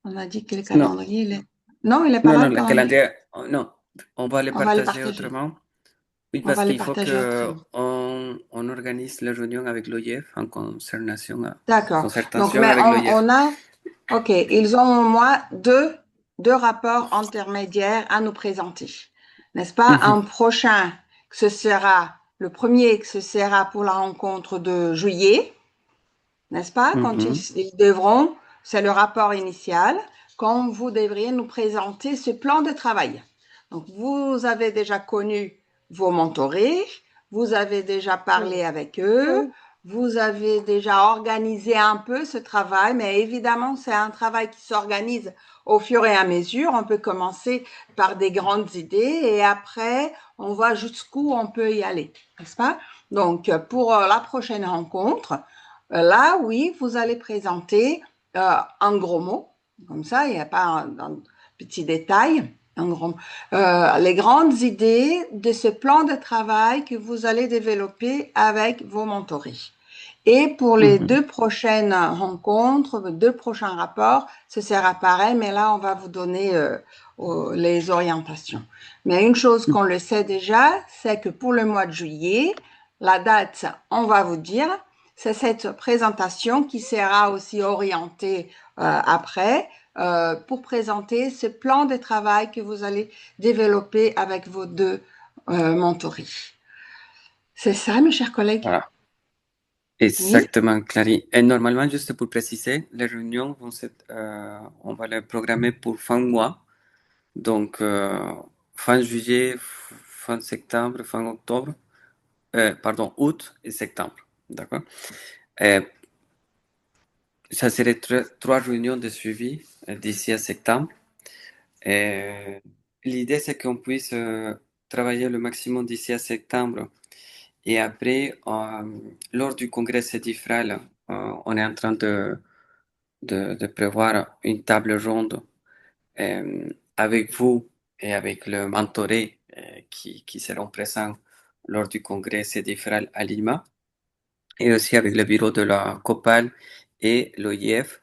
On a dit que le Non, calendrier, il est... Non, il n'est pas non, là, non, le le calendrier. calendrier, non, on va le On va le partager partager. autrement. Oui, On parce va le qu'il faut partager autrement. on organise la réunion avec l'OIF en concertation, D'accord. Donc, concertation mais avec l'OIF. OK, ils ont au moins deux rapports intermédiaires à nous présenter. N'est-ce pas? Un prochain, le premier, que ce sera pour la rencontre de juillet, n'est-ce pas? Quand ils devront, c'est le rapport initial, quand vous devriez nous présenter ce plan de travail. Donc, vous avez déjà connu vos mentorés, vous avez déjà parlé avec eux, vous avez déjà organisé un peu ce travail, mais évidemment, c'est un travail qui s'organise au fur et à mesure. On peut commencer par des grandes idées et après, on voit jusqu'où on peut y aller, n'est-ce pas? Donc, pour la prochaine rencontre, là, oui, vous allez présenter en gros mots, comme ça, il n'y a pas un petit détail, les grandes idées de ce plan de travail que vous allez développer avec vos mentorés. Et pour les 2 prochaines rencontres, 2 prochains rapports, ce sera pareil, mais là, on va vous donner les orientations. Mais une chose qu'on le sait déjà, c'est que pour le mois de juillet, la date, on va vous dire, c'est cette présentation qui sera aussi orientée après pour présenter ce plan de travail que vous allez développer avec vos 2 mentorés. C'est ça, mes chers collègues? Voilà. Exactement, Clary. Et normalement, juste pour préciser, les réunions on va les programmer pour fin mois. Donc, fin juillet, fin septembre, fin octobre, août et septembre. D'accord? Ça serait 3 réunions de suivi d'ici à septembre. L'idée, c'est qu'on puisse travailler le maximum d'ici à septembre. Et après, lors du congrès CEDIFRAL, on est en train de prévoir une table ronde avec vous et avec le mentoré qui seront présents lors du congrès CEDIFRAL à Lima, et aussi avec le bureau de la COPAL et l'OIF,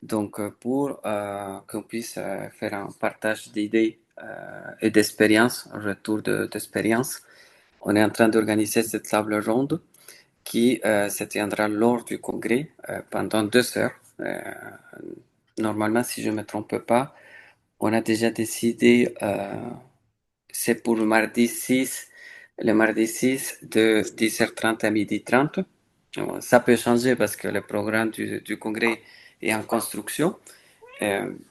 donc pour qu'on puisse faire un partage d'idées et d'expériences, un retour d'expérience. On est en train d'organiser cette table ronde qui se tiendra lors du congrès pendant 2 heures. Normalement, si je ne me trompe pas, on a déjà décidé, c'est pour le mardi 6 de 10h30 à 12h30. Ça peut changer parce que le programme du congrès est en construction.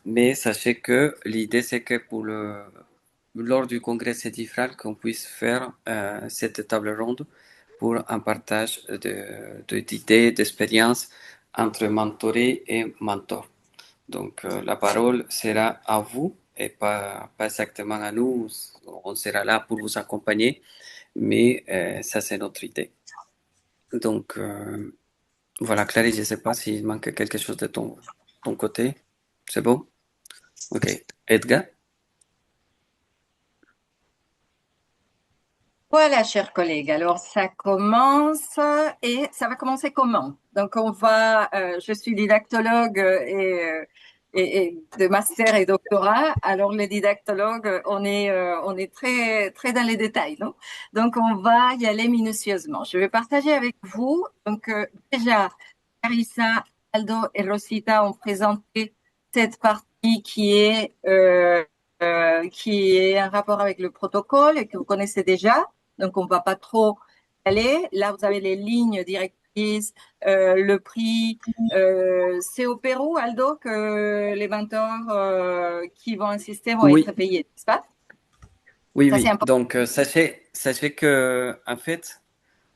Mais sachez que l'idée, c'est que lors du congrès CEDIFRAL, qu'on puisse faire cette table ronde pour un partage d'idées, d'expériences entre mentoré et mentor. Donc, la parole sera à vous et pas exactement à nous. On sera là pour vous accompagner, mais ça, c'est notre idée. Donc, voilà, Clarisse, je ne sais pas s'il manque quelque chose de ton côté. C'est bon? Ok. Edgar? Voilà, chers collègues. Alors, ça commence et ça va commencer comment? Donc, je suis didactologue et de master et doctorat. Alors, les didactologues, on est très, très dans les détails, non? Donc, on va y aller minutieusement. Je vais partager avec vous. Donc, déjà, Carissa, Aldo et Rosita ont présenté cette partie qui est en rapport avec le protocole et que vous connaissez déjà. Donc, on ne va pas trop aller. Là, vous avez les lignes directrices, le prix. C'est au Pérou, Aldo, que les mentors qui vont insister vont être payés, n'est-ce pas? Oui, Ça, oui. c'est important. Donc, sachez que, en fait,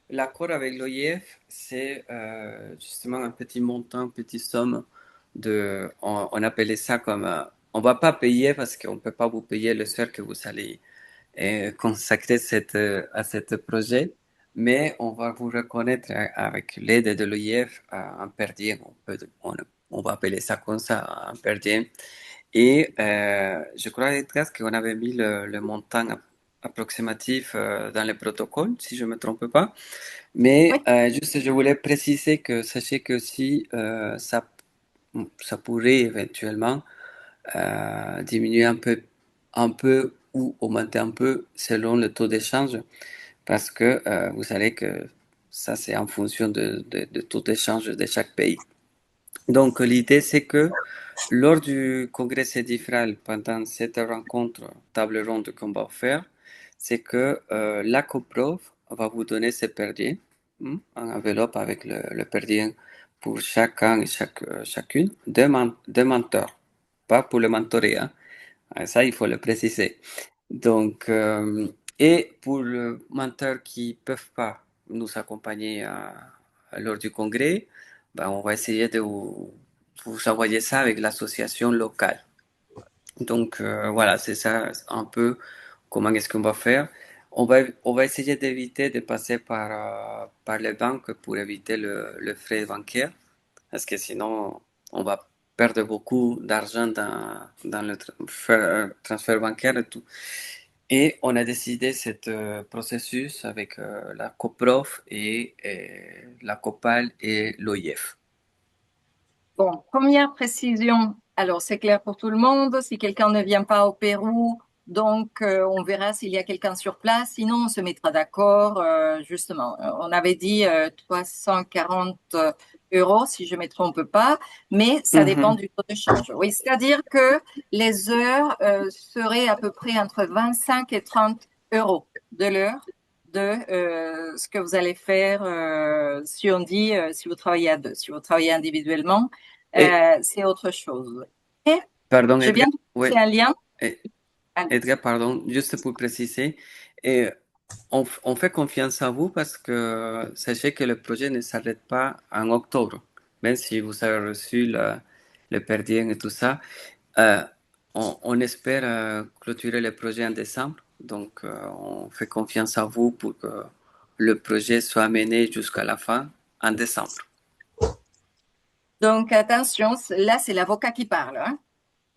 l'accord avec l'OIF, c'est justement un petit montant, une petite somme on appelait ça comme, on va pas payer parce qu'on peut pas vous payer le salaire que vous allez consacrer à ce projet, mais on va vous reconnaître avec l'aide de l'OIF un per diem, on va appeler ça comme ça, un per diem. Et je crois Edgar, qu'on avait mis le montant approximatif dans le protocole, si je ne me trompe pas. Mais juste, je voulais préciser que sachez que si ça pourrait éventuellement diminuer un peu ou augmenter un peu selon le taux d'échange, parce que vous savez que ça, c'est en fonction de taux d'échange de chaque pays. Donc, l'idée, c'est que lors du congrès CEDIFRAL, pendant cette rencontre table ronde qu'on va faire, c'est que la coprof va vous donner ses per diem, en enveloppe avec le per diem pour chacun et chacune, deux mentors, pas pour le mentoré, hein. Ça, il faut le préciser. Donc, et pour les mentors qui ne peuvent pas nous accompagner lors du congrès, ben, on va essayer de vous envoyer ça avec l'association locale. Donc, voilà, c'est ça un peu comment est-ce qu'on va faire. On va essayer d'éviter de passer par les banques pour éviter le frais bancaire, parce que sinon, on va perdre beaucoup d'argent dans le transfert bancaire et tout. Et on a décidé ce processus avec la COPROF et la COPAL et l'OIF. Bon, première précision. Alors, c'est clair pour tout le monde. Si quelqu'un ne vient pas au Pérou, donc on verra s'il y a quelqu'un sur place. Sinon, on se mettra d'accord. Justement, on avait dit 340 euros, si je ne me trompe pas, mais ça dépend du taux de change. Oui, c'est-à-dire que les heures seraient à peu près entre 25 et 30 euros de l'heure de ce que vous allez faire si on dit si vous travaillez à deux. Si vous travaillez individuellement, c'est autre chose. Et Pardon, je viens Edgar. de Oui. faire un lien. Edgar, pardon, juste pour préciser, on fait confiance à vous parce que sachez que le projet ne s'arrête pas en octobre. Même si vous avez reçu le per diem et tout ça, on espère clôturer le projet en décembre. Donc, on fait confiance à vous pour que le projet soit mené jusqu'à la fin en décembre. Donc, attention, là, c'est l'avocat qui parle, hein.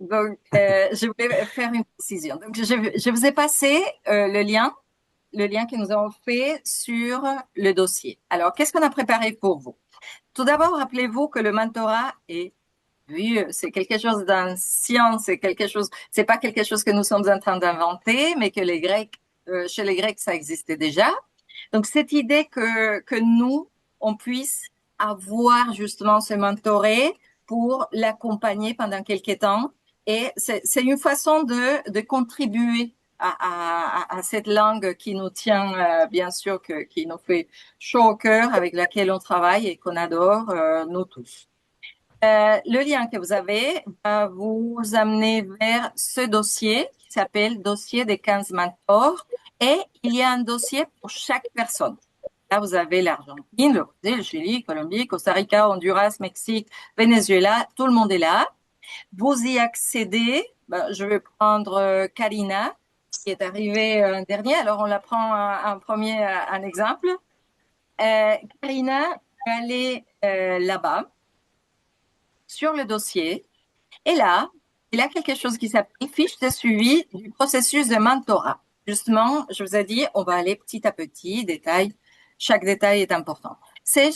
Donc, je voulais faire une précision. Donc, je vous ai passé le lien que nous avons fait sur le dossier. Alors, qu'est-ce qu'on a préparé pour vous? Tout d'abord, rappelez-vous que le mentorat est vieux. C'est quelque chose d'ancien, c'est pas quelque chose que nous sommes en train d'inventer, mais que chez les Grecs, ça existait déjà. Donc, cette idée que nous, on puisse avoir justement ce mentoré pour l'accompagner pendant quelques temps. Et c'est une façon de contribuer à cette langue qui nous tient, bien sûr, qui nous fait chaud au cœur, avec laquelle on travaille et qu'on adore, nous tous. Le lien que vous avez va vous amener vers ce dossier qui s'appelle Dossier des 15 mentors. Et il y a un dossier pour chaque personne. Là, vous avez l'Argentine, le Brésil, le Chili, Colombie, Costa Rica, Honduras, Mexique, Venezuela, tout le monde est là. Vous y accédez. Ben, je vais prendre Karina, qui est arrivée dernier. Alors, on la prend en premier, un exemple. Karina, elle est là-bas, sur le dossier. Et là, il y a quelque chose qui s'appelle fiche de suivi du processus de mentorat. Justement, je vous ai dit, on va aller petit à petit, détail. Chaque détail est important. C'est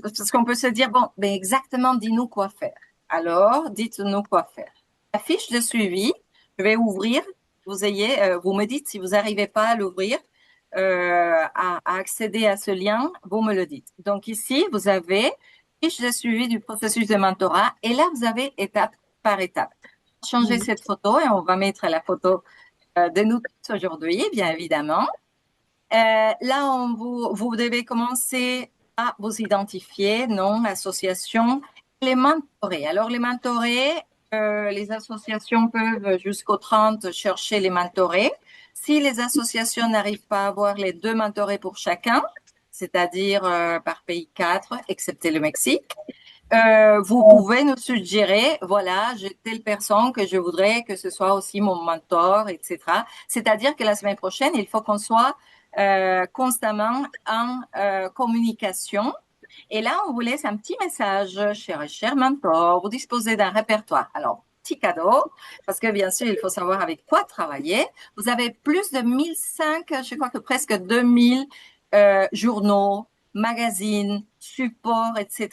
parce qu'on peut se dire, bon, ben exactement, dis-nous quoi faire. Alors, dites-nous quoi faire. La fiche de suivi, je vais ouvrir. Vous me dites si vous n'arrivez pas à l'ouvrir, à accéder à ce lien, vous me le dites. Donc ici, vous avez fiche de suivi du processus de mentorat et là, vous avez étape par étape. Changer cette photo et on va mettre la photo de nous tous aujourd'hui, bien évidemment. Là, vous devez commencer à vous identifier, nom, association, les mentorés. Alors, les mentorés, les associations peuvent jusqu'au 30 chercher les mentorés. Si les associations n'arrivent pas à avoir les 2 mentorés pour chacun, c'est-à-dire par pays 4, excepté le Mexique, vous pouvez nous suggérer, voilà, j'ai telle personne que je voudrais que ce soit aussi mon mentor, etc. C'est-à-dire que la semaine prochaine, il faut qu'on soit constamment en communication. Et là, on vous laisse un petit message, cher mentor, vous disposez d'un répertoire. Alors, petit cadeau, parce que bien sûr, il faut savoir avec quoi travailler. Vous avez plus de 1005, je crois que presque 2000 journaux, magazines, supports, etc.,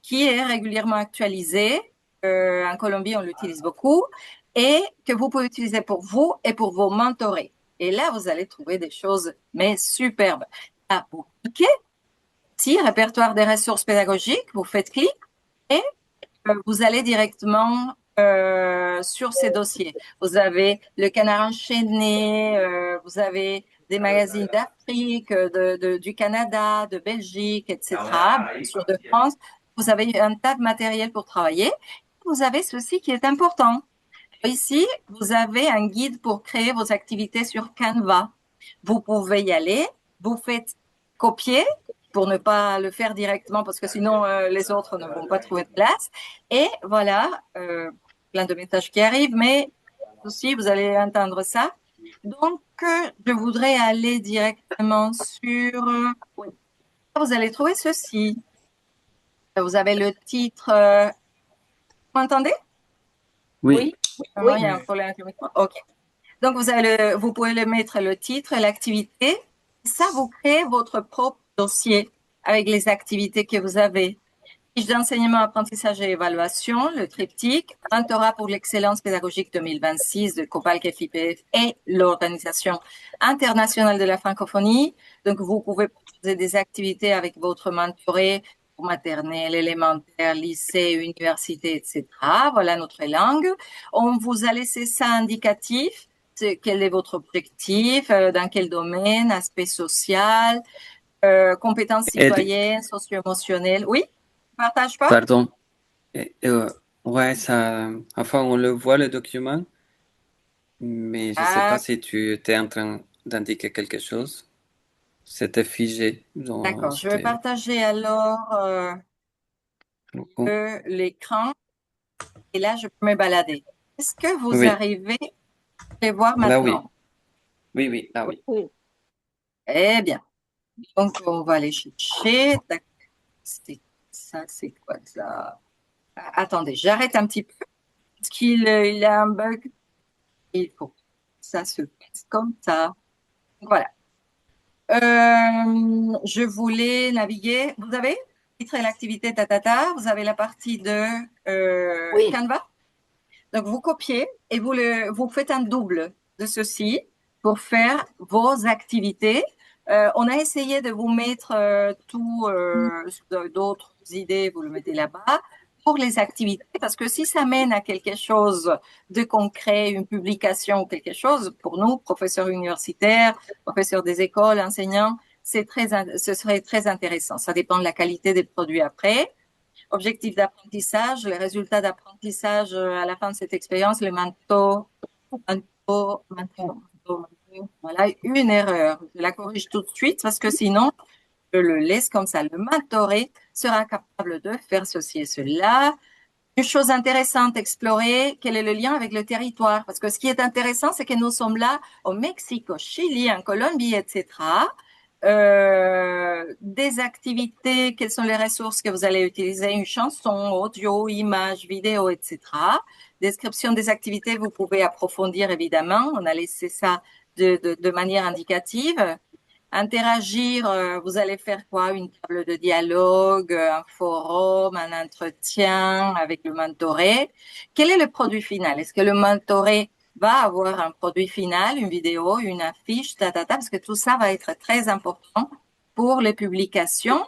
qui est régulièrement actualisé. En Colombie, on l'utilise beaucoup et que vous pouvez utiliser pour vous et pour vos mentorés. Et là, vous allez trouver des choses, mais superbes. Là, vous cliquez, petit répertoire des ressources pédagogiques, vous faites clic et vous allez directement sur ces dossiers. Vous avez le Canard enchaîné, vous avez des magazines d'Afrique, du Canada, de Belgique, etc., bien sûr de France. Vous avez un tas de matériel pour travailler. Vous avez ceci qui est important. Ici, vous avez un guide pour créer vos activités sur Canva. Vous pouvez y aller, vous faites copier pour ne pas le faire directement parce que sinon les autres ne vont pas trouver de place. Et voilà, plein de messages qui arrivent, mais aussi vous allez entendre ça. Donc, je voudrais aller directement sur... oui. Vous allez trouver ceci. Vous avez le titre. Vous m'entendez? Oui. Oui. Il y a un problème avec le micro. OK. Donc, vous pouvez le mettre le titre, l'activité. Ça, vous créez votre propre dossier avec les activités que vous avez. Fiche d'enseignement, apprentissage et évaluation, le triptyque, mentorat pour l'excellence pédagogique 2026 de Copalc FIPF et l'Organisation internationale de la francophonie. Donc, vous pouvez proposer des activités avec votre mentoré pour maternelle, élémentaire, lycée, université, etc. Voilà notre langue. On vous a laissé ça indicatif. Quel est votre objectif, dans quel domaine, aspect social, compétences citoyennes, socio-émotionnelles. Oui? Partage pas? Pardon. Ouais, ça, enfin, on le voit le document, mais je ne sais pas si tu étais en train d'indiquer quelque chose. C'était figé. D'accord, je vais partager alors l'écran et là, je peux me balader. Est-ce que vous arrivez à les voir maintenant? Oui. Oui, là oui. Eh bien, donc on va aller chercher. Ça, c'est quoi ça? Attendez, j'arrête un petit peu. Est-ce qu'il a un bug? Il faut que ça se passe comme ça. Voilà. Je voulais naviguer. Vous avez titre et l'activité Vous avez la partie de Canva. Donc, vous copiez et vous faites un double de ceci pour faire vos activités. On a essayé de vous mettre d'autres idées, vous le mettez là-bas, pour les activités, parce que si ça mène à quelque chose de concret, une publication ou quelque chose, pour nous, professeurs universitaires, professeurs des écoles, enseignants, ce serait très intéressant. Ça dépend de la qualité des produits après. Objectif d'apprentissage, les résultats d'apprentissage à la fin de cette expérience, le manteau. Voilà, une erreur. Je la corrige tout de suite parce que sinon, je le laisse comme ça. Le mentoré sera capable de faire ceci et cela. Une chose intéressante, explorer quel est le lien avec le territoire. Parce que ce qui est intéressant, c'est que nous sommes là au Mexique, au Chili, en Colombie, etc. Des activités, quelles sont les ressources que vous allez utiliser, une chanson, audio, image, vidéo, etc. Description des activités, vous pouvez approfondir évidemment. On a laissé ça de manière indicative. Interagir, vous allez faire quoi? Une table de dialogue, un forum, un entretien avec le mentoré. Quel est le produit final? Est-ce que le mentoré va avoir un produit final, une vidéo, une affiche, parce que tout ça va être très important pour les publications.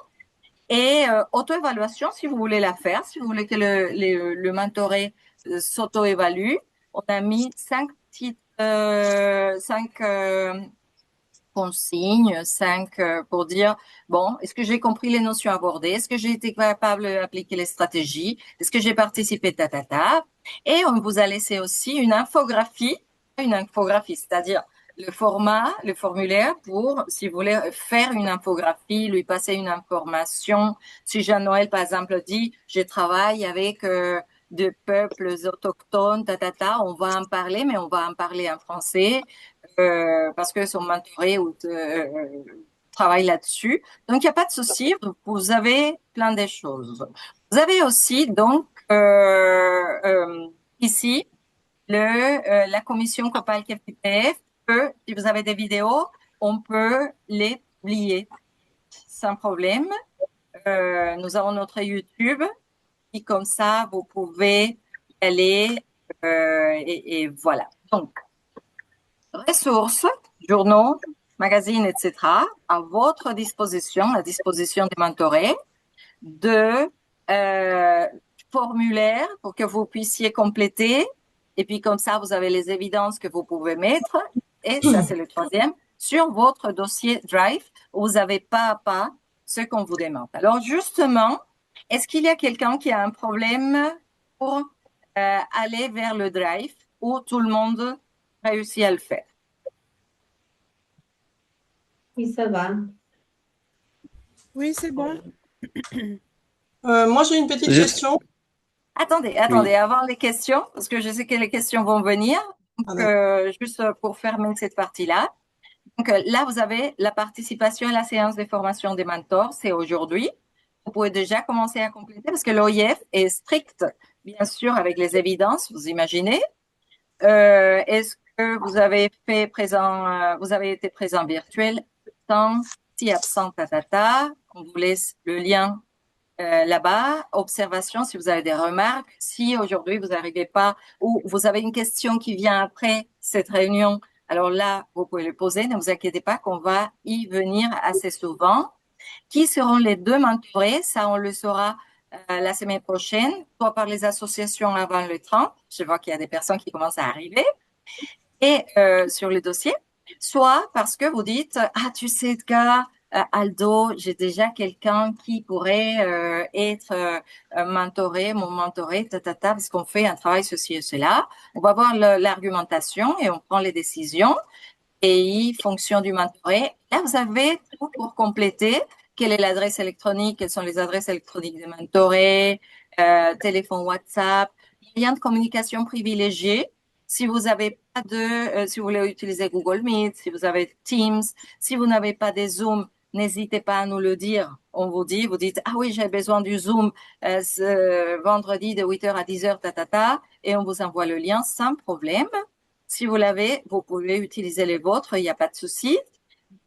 Et auto-évaluation, si vous voulez la faire, si vous voulez que le mentoré s'auto-évalue, on a mis 5 petites, 5 consignes, 5 pour dire, bon, est-ce que j'ai compris les notions abordées? Est-ce que j'ai été capable d'appliquer les stratégies? Est-ce que j'ai participé, Et on vous a laissé aussi une infographie, c'est-à-dire le format, le formulaire pour, si vous voulez faire une infographie, lui passer une information. Si Jean-Noël, par exemple, dit, je travaille avec de peuples autochtones, on va en parler, mais on va en parler en français parce que son mentoré travaille là-dessus. Donc, il n'y a pas de souci, vous avez plein de choses. Vous avez aussi, donc, ici, la commission Copal KPF, si vous avez des vidéos, on peut les publier sans problème. Nous avons notre YouTube et comme ça, vous pouvez y aller et voilà. Donc, ressources, journaux, magazines, etc., à votre disposition, à disposition des mentorés, de formulaires pour que vous puissiez compléter. Et puis comme ça, vous avez les évidences que vous pouvez mettre. Et ça, c'est le troisième, sur votre dossier Drive, où vous avez pas à pas ce qu'on vous demande. Alors justement, est-ce qu'il y a quelqu'un qui a un problème pour aller vers le Drive où tout le monde réussit à le faire? Oui, ça va. Oui, c'est bon. Moi, j'ai une petite question. Attendez, avant les questions, parce que je sais que les questions vont venir. Donc, juste pour fermer cette partie-là. Donc là, vous avez la participation à la séance de formation des mentors, c'est aujourd'hui. Vous pouvez déjà commencer à compléter parce que l'OIF est strict, bien sûr, avec les évidences, vous imaginez. Est-ce que vous avez fait présent, vous avez été présent virtuel, si absent, on vous laisse le lien là-bas. Observation, si vous avez des remarques, si aujourd'hui vous n'arrivez pas ou vous avez une question qui vient après cette réunion, alors là, vous pouvez le poser, ne vous inquiétez pas qu'on va y venir assez souvent. Qui seront les deux mentorés? Ça, on le saura la semaine prochaine, soit par les associations avant le 30, je vois qu'il y a des personnes qui commencent à arriver, et sur le dossier, soit parce que vous dites, ah, tu sais, Edgar, Aldo, j'ai déjà quelqu'un qui pourrait être mentoré, mon mentoré, parce qu'on fait un travail ceci et cela. On va voir l'argumentation et on prend les décisions. Et fonction du mentoré. Là, vous avez tout pour compléter. Quelle est l'adresse électronique? Quelles sont les adresses électroniques des mentorés? Téléphone WhatsApp, lien de communication privilégié. Si vous avez pas si vous voulez utiliser Google Meet, si vous avez Teams, si vous n'avez pas des Zoom, n'hésitez pas à nous le dire. On vous dites, ah oui, j'ai besoin du Zoom ce vendredi de 8h à 10h, et on vous envoie le lien sans problème. Si vous l'avez, vous pouvez utiliser les vôtres, il n'y a pas de souci.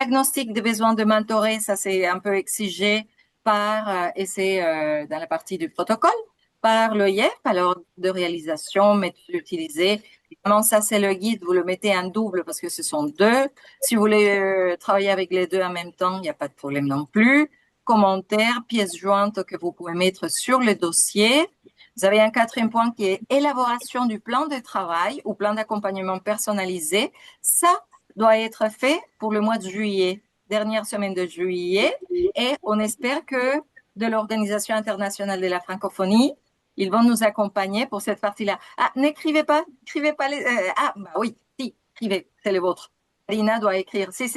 Diagnostic des besoins de mentoré, ça c'est un peu exigé par, et c'est dans la partie du protocole, par l'OIF, alors de réalisation, méthode utilisée. Évidemment, ça c'est le guide, vous le mettez en double parce que ce sont deux. Si vous voulez travailler avec les deux en même temps, il n'y a pas de problème non plus. Commentaires, pièces jointes que vous pouvez mettre sur le dossier. Vous avez un quatrième point qui est élaboration du plan de travail ou plan d'accompagnement personnalisé. Ça doit être fait pour le mois de juillet, dernière semaine de juillet. Et on espère que de l'Organisation internationale de la francophonie, ils vont nous accompagner pour cette partie-là. Ah, n'écrivez pas les... bah oui, si, écrivez, c'est le vôtre. Lina doit écrire. Si.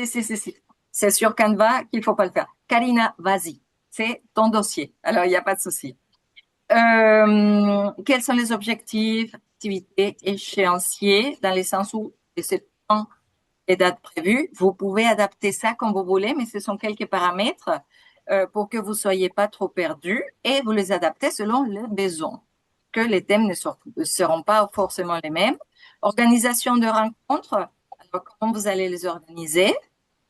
c'est sur Canva qu'il faut pas le faire. Karina, vas-y, c'est ton dossier. Alors, il n'y a pas de souci. Quels sont les objectifs, activités, échéanciers, dans le sens où c'est temps et dates prévues. Vous pouvez adapter ça comme vous voulez, mais ce sont quelques paramètres pour que vous soyez pas trop perdus et vous les adaptez selon les besoins, que les thèmes ne seront pas forcément les mêmes. Organisation de rencontres, alors comment vous allez les organiser?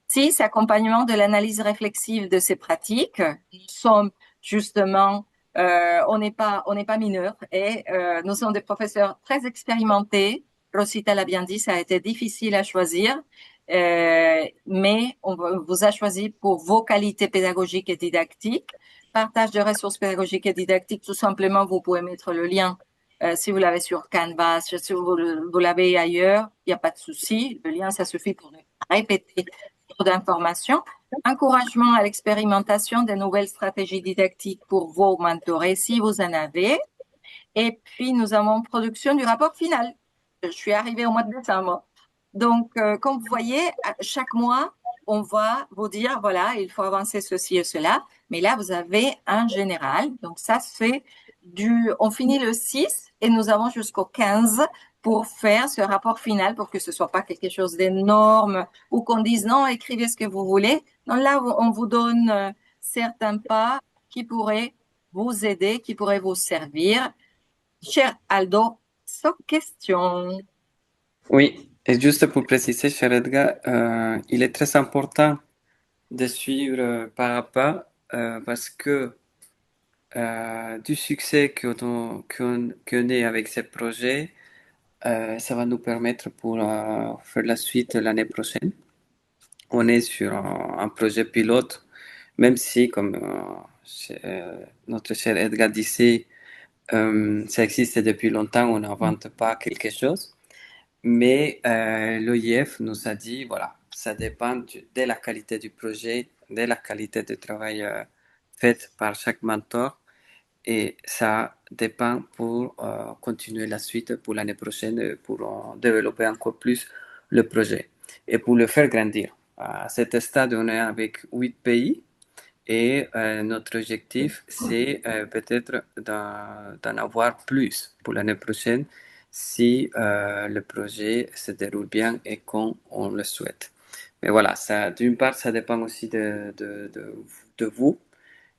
6, accompagnement de l'analyse réflexive de ces pratiques. Nous sommes justement, on n'est pas mineurs et nous sommes des professeurs très expérimentés. Rosita l'a bien dit, ça a été difficile à choisir, mais on vous a choisi pour vos qualités pédagogiques et didactiques. Partage de ressources pédagogiques et didactiques, tout simplement, vous pouvez mettre le lien si vous l'avez sur Canva, si vous l'avez ailleurs, il n'y a pas de souci. Le lien, ça suffit pour répéter d'informations. Encouragement à l'expérimentation de nouvelles stratégies didactiques pour vos mentorés, si vous en avez. Et puis, nous avons production du rapport final. Je suis arrivée au mois de décembre. Donc, comme vous voyez, chaque mois, on va vous dire, voilà, il faut avancer ceci et cela. Mais là, vous avez un général. Donc, ça fait on finit le 6 et nous avons jusqu'au 15 pour faire ce rapport final, pour que ce soit pas quelque chose d'énorme ou qu'on dise non, écrivez ce que vous voulez. Non, là, on vous donne certains pas qui pourraient vous aider, qui pourraient vous servir. Cher Aldo, sans question. Oui, et juste pour préciser, cher Edgar, il est très important de suivre pas à pas parce que du succès qu'on ait avec ces projets, ça va nous permettre pour faire la suite l'année prochaine. On est sur un projet pilote, même si, comme notre cher Edgar disait, ça existe depuis longtemps, on n'invente pas quelque chose. Mais l'OIF nous a dit, voilà, ça dépend de la qualité du projet, de la qualité du travail fait par chaque mentor. Et ça dépend pour continuer la suite pour l'année prochaine, pour développer encore plus le projet et pour le faire grandir. À cet stade, on est avec 8 pays et notre objectif, c'est peut-être d'en avoir plus pour l'année prochaine si le projet se déroule bien et comme on le souhaite. Mais voilà, d'une part, ça dépend aussi de vous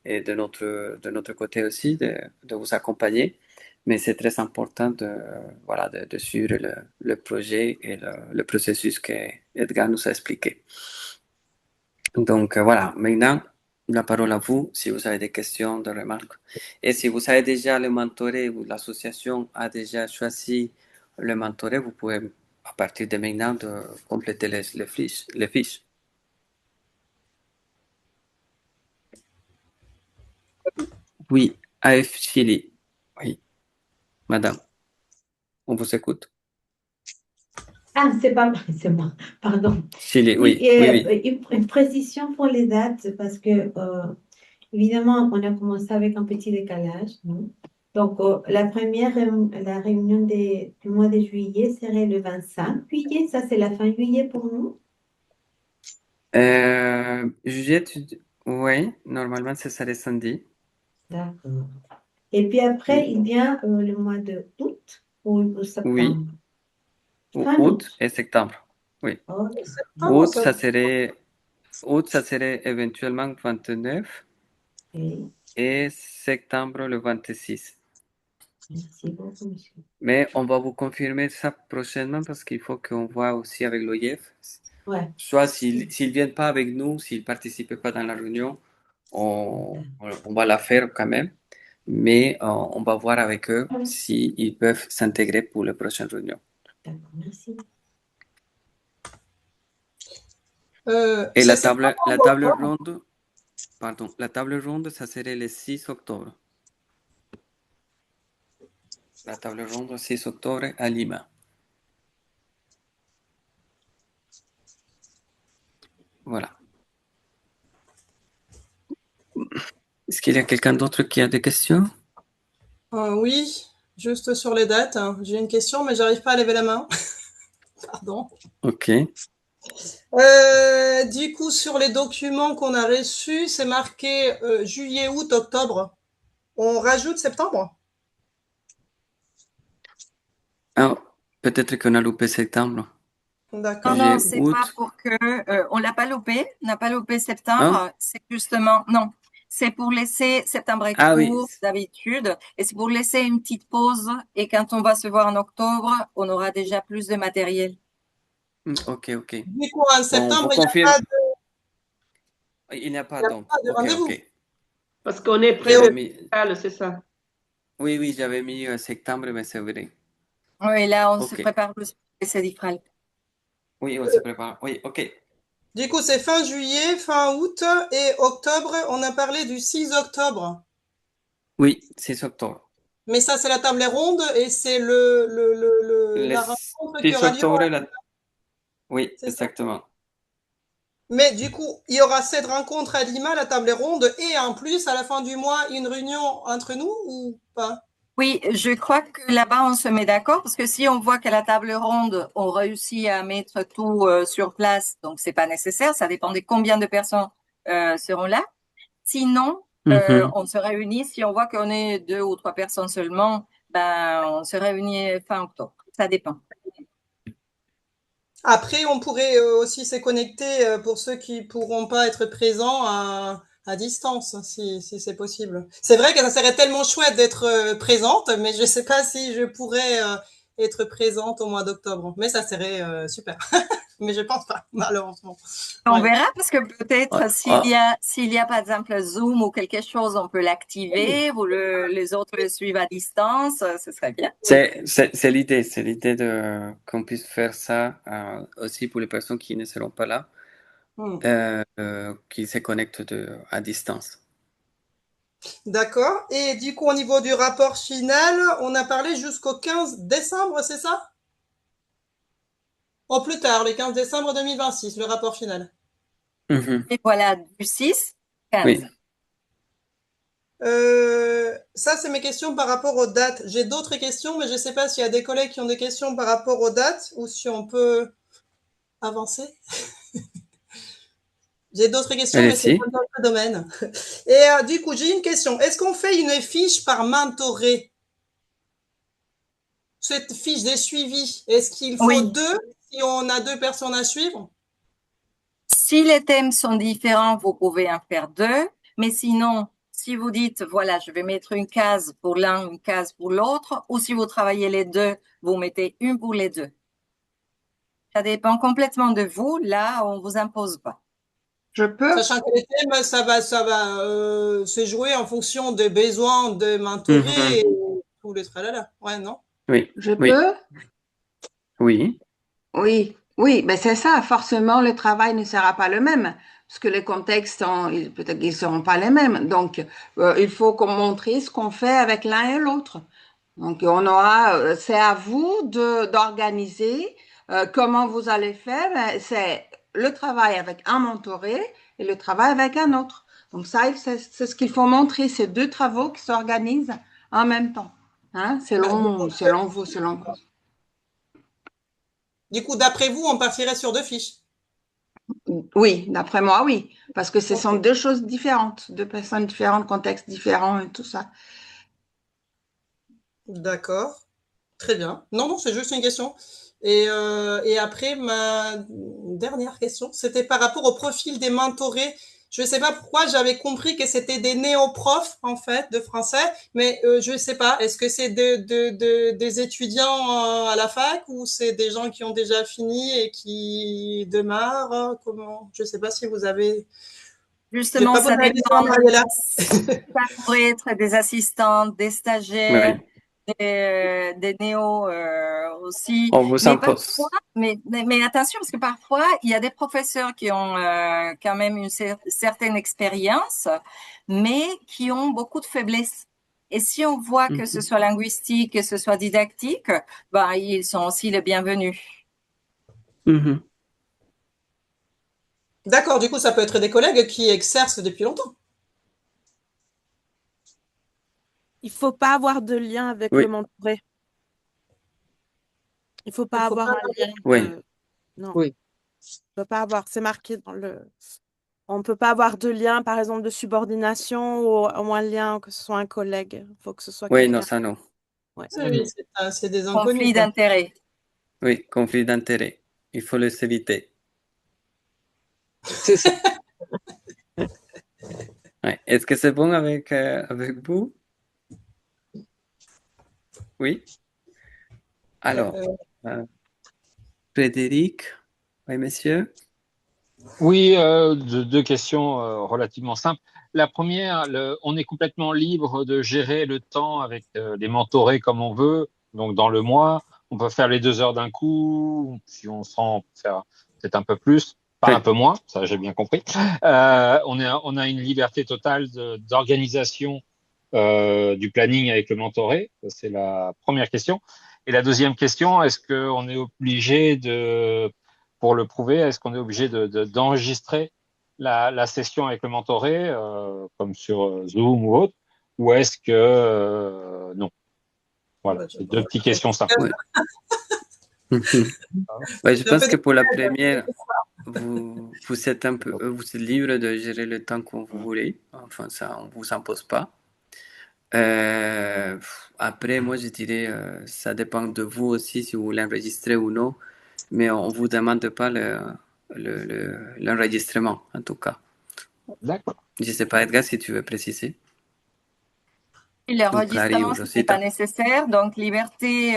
et de notre côté aussi, de vous accompagner. Mais c'est très important de suivre le projet et le processus qu'Edgar nous a expliqué. Donc voilà, maintenant, la parole à vous, si vous avez des questions, des remarques. Et si vous avez déjà le mentoré ou l'association a déjà choisi le mentoré, vous pouvez, à partir de maintenant, de compléter les fiches. Oui, AF Chili. Oui, madame, on vous écoute. Ah, c'est moi, pardon. Chili, Oui, oui. une précision pour les dates, parce que évidemment, on a commencé avec un petit décalage, non? Donc, la réunion du mois de juillet serait le 25 juillet, ça c'est la fin juillet pour nous. Juillet, oui, normalement, ce serait samedi. D'accord. Et puis après, il vient le mois d'août ou septembre? Oui, août et septembre. Oui. Oh, Août, ça serait éventuellement 29 et septembre le 26. Merci beaucoup, monsieur. Mais on va vous confirmer ça prochainement parce qu'il faut qu'on voit aussi avec l'OIF. Ouais. Soit s'ils ne viennent pas avec nous, s'ils ne participent pas dans la réunion, on va la faire quand même. Mais on va voir avec eux s'ils peuvent s'intégrer pour la prochaine réunion. D'accord, merci. Et la table ronde, pardon, la table ronde, ça serait le 6 octobre. La table ronde 6 octobre à Lima. Voilà. Est-ce qu'il y a quelqu'un d'autre qui a des questions? Oui, juste sur les dates. J'ai une question, mais j'arrive pas à lever la main. Pardon. Ok. Du coup, sur les documents qu'on a reçus, c'est marqué juillet, août, octobre. On rajoute septembre? Ah, peut-être qu'on a loupé septembre. Non, D'accord. non, Juillet, c'est pas août. pour que on l'a pas loupé, on n'a pas loupé Ah, septembre. C'est justement non, c'est pour laisser septembre est ah oui. court d'habitude et c'est pour laisser une petite pause et quand on va se voir en octobre, on aura déjà plus de matériel. Ok, ok. Du coup, en Bon, septembre, vous il n'y a confirme. pas de, Il n'y a pas il y a donc. pas de Ok, rendez-vous. ok. Parce qu'on est près J'avais de mis. Montréal, c'est ça. Oui, oui, j'avais mis septembre, mais c'est vrai. Oui, là, on se Ok. prépare plus pour les cédistrales. Oui, on se prépare. Oui, ok. Du coup, c'est fin juillet, fin août et octobre. On a parlé du 6 octobre. Oui, 6 octobre. Mais ça, c'est la table ronde et c'est Le la rencontre qui 6 aura lieu. octobre, oui, C'est ça. exactement. Mais du coup, il y aura cette rencontre à Lima, la table ronde, et en plus, à la fin du mois, une réunion entre nous ou pas? Oui, je crois que là-bas, on se met d'accord parce que si on voit qu'à la table ronde, on réussit à mettre tout sur place, donc c'est pas nécessaire, ça dépend de combien de personnes seront là. Sinon, on se réunit, si on voit qu'on est 2 ou 3 personnes seulement, ben, on se réunit fin octobre. Ça dépend. Après, on pourrait aussi se connecter pour ceux qui pourront pas être présents à distance, si c'est possible. C'est vrai que ça serait tellement chouette d'être présente, mais je sais pas si je pourrais être présente au mois d'octobre. Mais ça serait super. Mais je pense pas, malheureusement. On Ouais. verra parce que peut-être Ouais. s'il y a par exemple Zoom ou quelque chose, on peut l'activer ou les autres le suivent à distance, ce serait bien. C'est l'idée qu'on puisse faire ça aussi pour les personnes qui ne seront pas là, qui se connectent à distance. D'accord. Et du coup, au niveau du rapport final, on a parlé jusqu'au 15 décembre, c'est ça? Au plus tard, le 15 décembre 2026, le rapport final. Et voilà, du 6, 15. Oui. Ça, c'est mes questions par rapport aux dates. J'ai d'autres questions, mais je ne sais pas s'il y a des collègues qui ont des questions par rapport aux dates ou si on peut avancer. J'ai d'autres questions, mais c'est Allez-y. pas dans le domaine. Et du coup, j'ai une question. Est-ce qu'on fait une fiche par mentoré? Cette fiche de suivi, est-ce qu'il faut Oui. 2 si on a 2 personnes à suivre? Si les thèmes sont différents, vous pouvez en faire 2, mais sinon, si vous dites, voilà, je vais mettre une case pour l'un, une case pour l'autre, ou si vous travaillez les deux, vous mettez une pour les deux. Ça dépend complètement de vous. Là, on vous impose pas. Je peux? Sachant que les thèmes, ça va se jouer en fonction des besoins de mentoré et tout le tralala. Ouais, non? Oui. Je Oui. peux? Oui. Oui, oui, mais c'est ça. Forcément, le travail ne sera pas le même, parce que les contextes, peut-être qu'ils ne seront pas les mêmes. Donc, il faut qu'on montre ce qu'on fait avec l'un et l'autre. Donc, c'est à vous d'organiser comment vous allez faire. Ben, c'est le travail avec un mentoré et le travail avec un autre. Donc, ça, c'est ce qu'il faut montrer, ces 2 travaux qui s'organisent en même temps, hein, selon vous, selon vous. Du coup, d'après vous, on partirait sur 2 fiches. Oui, d'après moi, oui. Parce que ce sont 2 choses différentes, 2 personnes différentes, contextes différents et tout ça. D'accord. Très bien. Non, non, c'est juste une question. Et après, ma dernière question, c'était par rapport au profil des mentorés. Je ne sais pas pourquoi j'avais compris que c'était des néo-profs, en fait, de français, mais je ne sais pas. Est-ce que c'est des étudiants à la fac ou c'est des gens qui ont déjà fini et qui démarrent? Comment? Je ne sais pas si vous avez... Justement, pas ça posé la question à dépend. Mariella. Ça pourrait être des assistants, des stagiaires, des néos aussi. On vous Mais impose. parfois, mais attention, parce que parfois, il y a des professeurs qui ont quand même une certaine expérience, mais qui ont beaucoup de faiblesses. Et si on voit que ce soit linguistique, que ce soit didactique, ben, ils sont aussi les bienvenus. D'accord, du coup, ça peut être des collègues qui exercent depuis longtemps. Il faut pas avoir de lien avec Oui. le mentoré. Il faut pas avoir un lien Oui. de... Non. Oui. peut pas avoir, c'est marqué dans le... On ne peut pas avoir de lien, par exemple, de subordination ou un lien, que ce soit un collègue. Il faut que ce soit Oui, non, quelqu'un. ça non. Ouais. Oui, c'est des inconnus, Conflit quoi. d'intérêt. Oui, conflit d'intérêt. Il faut les éviter. C'est ça. Ouais. Est-ce que c'est bon avec vous? Oui. Alors, Frédéric, oui, monsieur. Oui, deux questions relativement simples. La première, on est complètement libre de gérer le temps avec les mentorés comme on veut. Donc, dans le mois, on peut faire les 2 heures d'un coup. Si on sent, on peut faire peut-être un peu plus, pas Oui. un peu moins. Ça, j'ai bien compris. On a une liberté totale d'organisation du planning avec le mentoré. Ça, c'est la première question. Et la deuxième question, est-ce qu'on est obligé pour le prouver, est-ce qu'on est obligé d'enregistrer la session avec le mentoré, comme sur Zoom ou autre, ou est-ce que non? Voilà, c'est deux petites questions simples. Oui. Ouais, je pense que pour la première, vous êtes vous êtes libre de gérer le temps que vous voulez. Enfin, ça, on vous impose pas. Après, moi, je dirais, ça dépend de vous aussi si vous voulez enregistrer ou non, mais on vous demande pas l'enregistrement, en tout cas. D'accord. Je sais pas, Edgar, si tu veux préciser. L'enregistrement, Ou ce n'est Rosita. pas nécessaire. Donc, liberté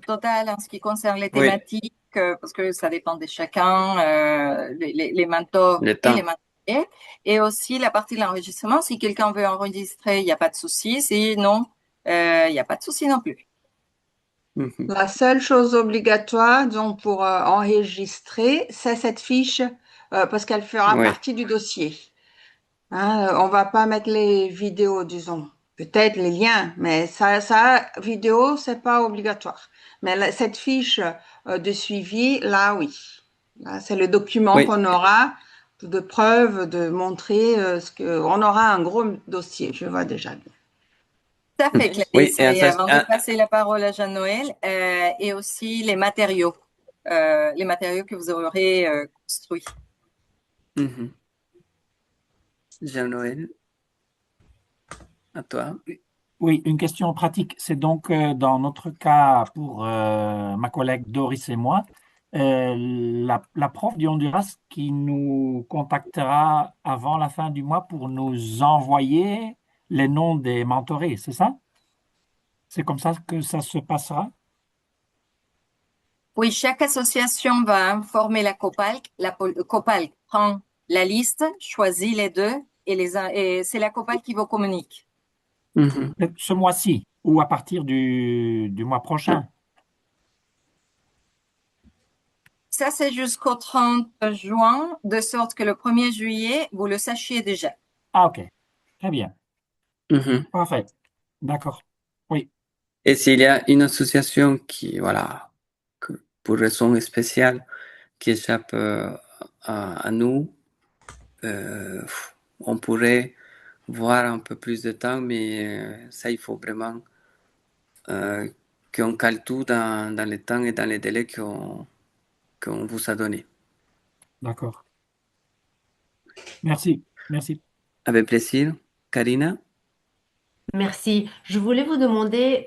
totale en ce qui concerne les Oui. thématiques, parce que ça dépend de chacun, les mentors Le et temps. les mentorés. Et aussi la partie de l'enregistrement, si quelqu'un veut enregistrer, il n'y a pas de souci. Sinon, il n'y a pas de souci non plus. La seule chose obligatoire donc, pour enregistrer, c'est cette fiche parce qu'elle fera Oui. partie du dossier. Hein, on va pas mettre les vidéos, disons. Peut-être les liens, mais ça, vidéo, c'est pas obligatoire. Mais cette fiche de suivi, là, oui. Là, c'est le document Oui. qu'on aura de preuve, de montrer ce que, on aura un gros dossier, je vois déjà. Ça fait, Oui, Clarisse. et Et avant de passer la parole à Jean-Noël, et aussi les matériaux que vous aurez construits. Jean-Noël, à toi. Oui, une question pratique. C'est donc dans notre cas pour ma collègue Doris et moi, la prof du Honduras qui nous contactera avant la fin du mois pour nous envoyer les noms des mentorés, c'est ça? C'est comme ça que ça se passera? Oui, chaque association va informer la COPALC. La COPALC prend la liste, choisit les deux et c'est la COPALC qui vous communique. Ce mois-ci ou à partir du mois prochain? Ça, c'est jusqu'au 30 juin, de sorte que le 1er juillet, vous le sachiez déjà. Ah, ok. Très bien. Parfait. D'accord. Oui. Et s'il y a une association qui, voilà, que pour raison spéciale, qui échappe à nous, on pourrait voir un peu plus de temps, mais ça, il faut vraiment qu'on cale tout dans les temps et dans les délais qu'on vous a donnés. D'accord. Merci. Merci. Avec plaisir. Karina? Merci. Je voulais vous demander,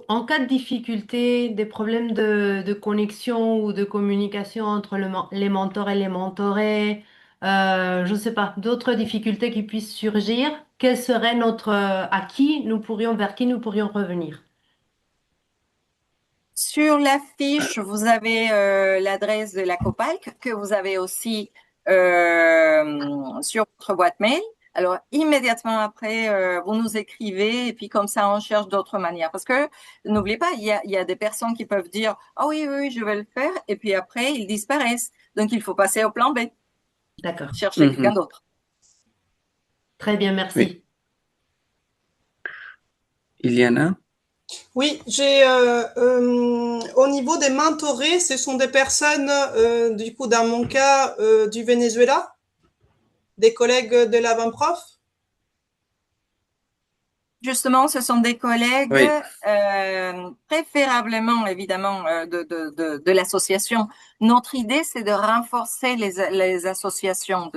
en cas de difficulté, des problèmes de connexion ou de communication entre les mentors et les mentorés, je ne sais pas, d'autres difficultés qui puissent surgir, quel serait vers qui nous pourrions revenir? Sur la fiche, vous avez l'adresse de la COPALC que vous avez aussi sur votre boîte mail. Alors, immédiatement après, vous nous écrivez et puis comme ça, on cherche d'autres manières. Parce que n'oubliez pas, il y a des personnes qui peuvent dire « Ah oui, oui, je vais le faire » et puis après, ils disparaissent. Donc, il faut passer au plan B. D'accord. Chercher quelqu'un d'autre. Très bien, merci. Oui. Iliana? Oui, j'ai au niveau des mentorés, ce sont des personnes, du coup, dans mon cas, du Venezuela, des collègues de l'avant-prof. Justement, ce sont des collègues, Oui, préférablement évidemment de l'association. Notre idée, c'est de renforcer les associations.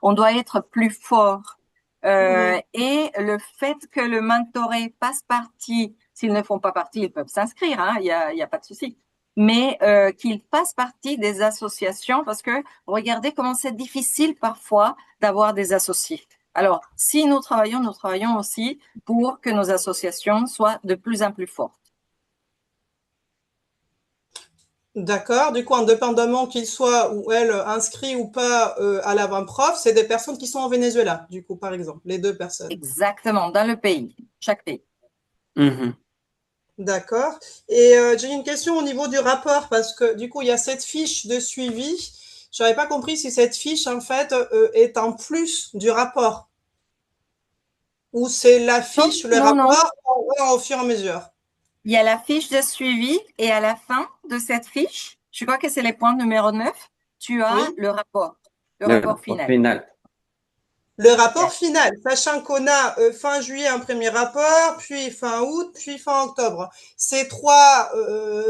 On doit être plus fort. Et le fait que le mentoré passe partie, s'ils ne font pas partie, ils peuvent s'inscrire, hein, il y a pas de souci. Mais qu'ils fassent partie des associations, parce que regardez comment c'est difficile parfois d'avoir des associés. Alors, si nous travaillons aussi pour que nos associations soient de plus en plus fortes. D'accord. Du coup, indépendamment qu'ils soient ou elles inscrits ou pas à l'avant-prof, c'est des personnes qui sont au Venezuela, du coup, par exemple, les deux personnes. Exactement, dans le pays, chaque pays. mhm. D'accord. Et j'ai une question au niveau du rapport, parce que du coup, il y a cette fiche de suivi. Je n'avais pas compris si cette fiche, en fait, est en plus du rapport, ou c'est la fiche, le Non, non. rapport qu'on voit au fur et à mesure. Il y a la fiche de suivi et à la fin de cette fiche, je crois que c'est les points numéro 9, tu as Oui. le rapport Le rapport rapport final. final. Le rapport final, sachant qu'on a fin juillet un premier rapport, puis fin août, puis fin octobre. Ces trois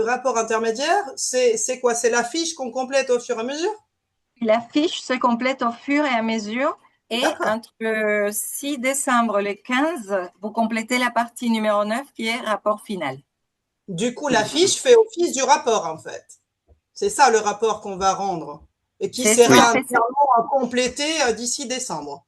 rapports intermédiaires, c'est quoi? C'est la fiche qu'on complète au fur et à mesure? La fiche se complète au fur et à mesure et D'accord. entre le 6 décembre et le 15, vous complétez la partie numéro 9 qui est rapport final. Du coup, la fiche fait office du rapport, en fait. C'est ça le rapport qu'on va rendre et qui C'est sera ça. entièrement complété d'ici décembre.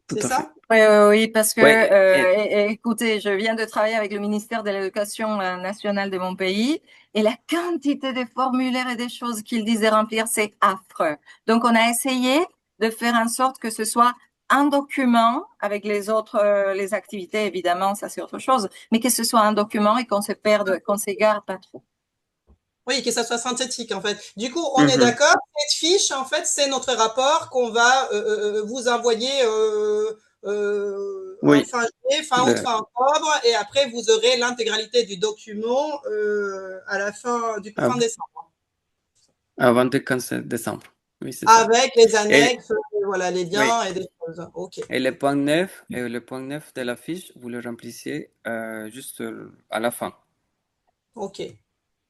Tout C'est à fait. ça? Oui, parce que, Ouais, écoutez, je viens de travailler avec le ministère de l'Éducation nationale de mon pays et la quantité de formulaires et des choses qu'ils disaient remplir, c'est affreux. Donc, on a essayé de faire en sorte que ce soit un document avec les autres, les activités, évidemment, ça c'est autre chose, mais que ce soit un document et qu'on se perde, qu'on s'égare pas trop. Oui, que ça soit synthétique, en fait. Du coup, on est mhm. d'accord, cette fiche, en fait, c'est notre rapport qu'on va vous envoyer en Oui, fin juillet, fin août, le- fin octobre, et après, vous aurez l'intégralité du document à la fin du fin av- décembre, avant le 15 décembre. Oui, c'est ça. avec les Et, annexes, voilà, les oui. liens et des choses. OK. Et le point 9 de la fiche, vous le remplissez juste à la fin. OK.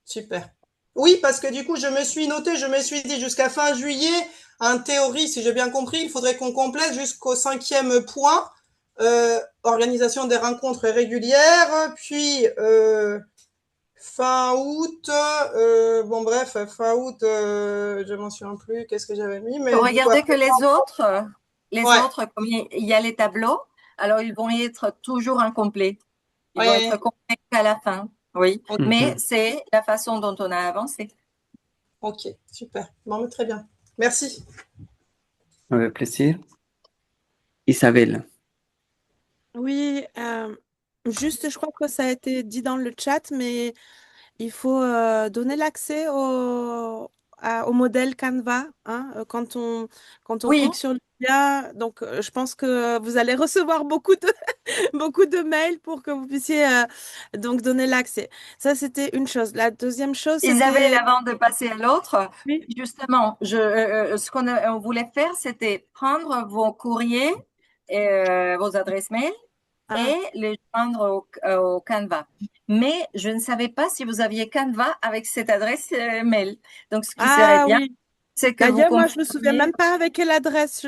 Super. Oui, parce que du coup, je me suis noté, je me suis dit jusqu'à fin juillet, en théorie, si j'ai bien compris, il faudrait qu'on complète jusqu'au 5e point, organisation des rencontres régulières, puis fin août, bon bref, fin août, je m'en souviens plus, qu'est-ce que j'avais mis, mais du coup Regardez que après, les autres, ouais, comme il y a les tableaux, alors ils vont être toujours incomplets. Ils vont être ouais, complets à la fin, oui. ok, Mais Mhm. c'est la façon dont on a avancé. ok, super, bon, mais très bien, merci. Avec plaisir. Isabelle. Oui, juste, je crois que ça a été dit dans le chat, mais il faut donner l'accès au modèle Canva, hein, quand on Oui, clique sur le lien. Donc, je pense que vous allez recevoir beaucoup de, beaucoup de mails pour que vous puissiez donc donner l'accès. Ça, c'était une chose. La deuxième chose, Isabelle, c'était... avant de passer à l'autre, Oui. justement, ce on voulait faire, c'était prendre vos courriers, vos adresses mail Ah. et les joindre au Canva. Mais je ne savais pas si vous aviez Canva avec cette adresse mail. Donc, ce qui serait Ah bien, oui. c'est que vous D'ailleurs, moi, je me souviens confirmiez. même pas avec quelle adresse.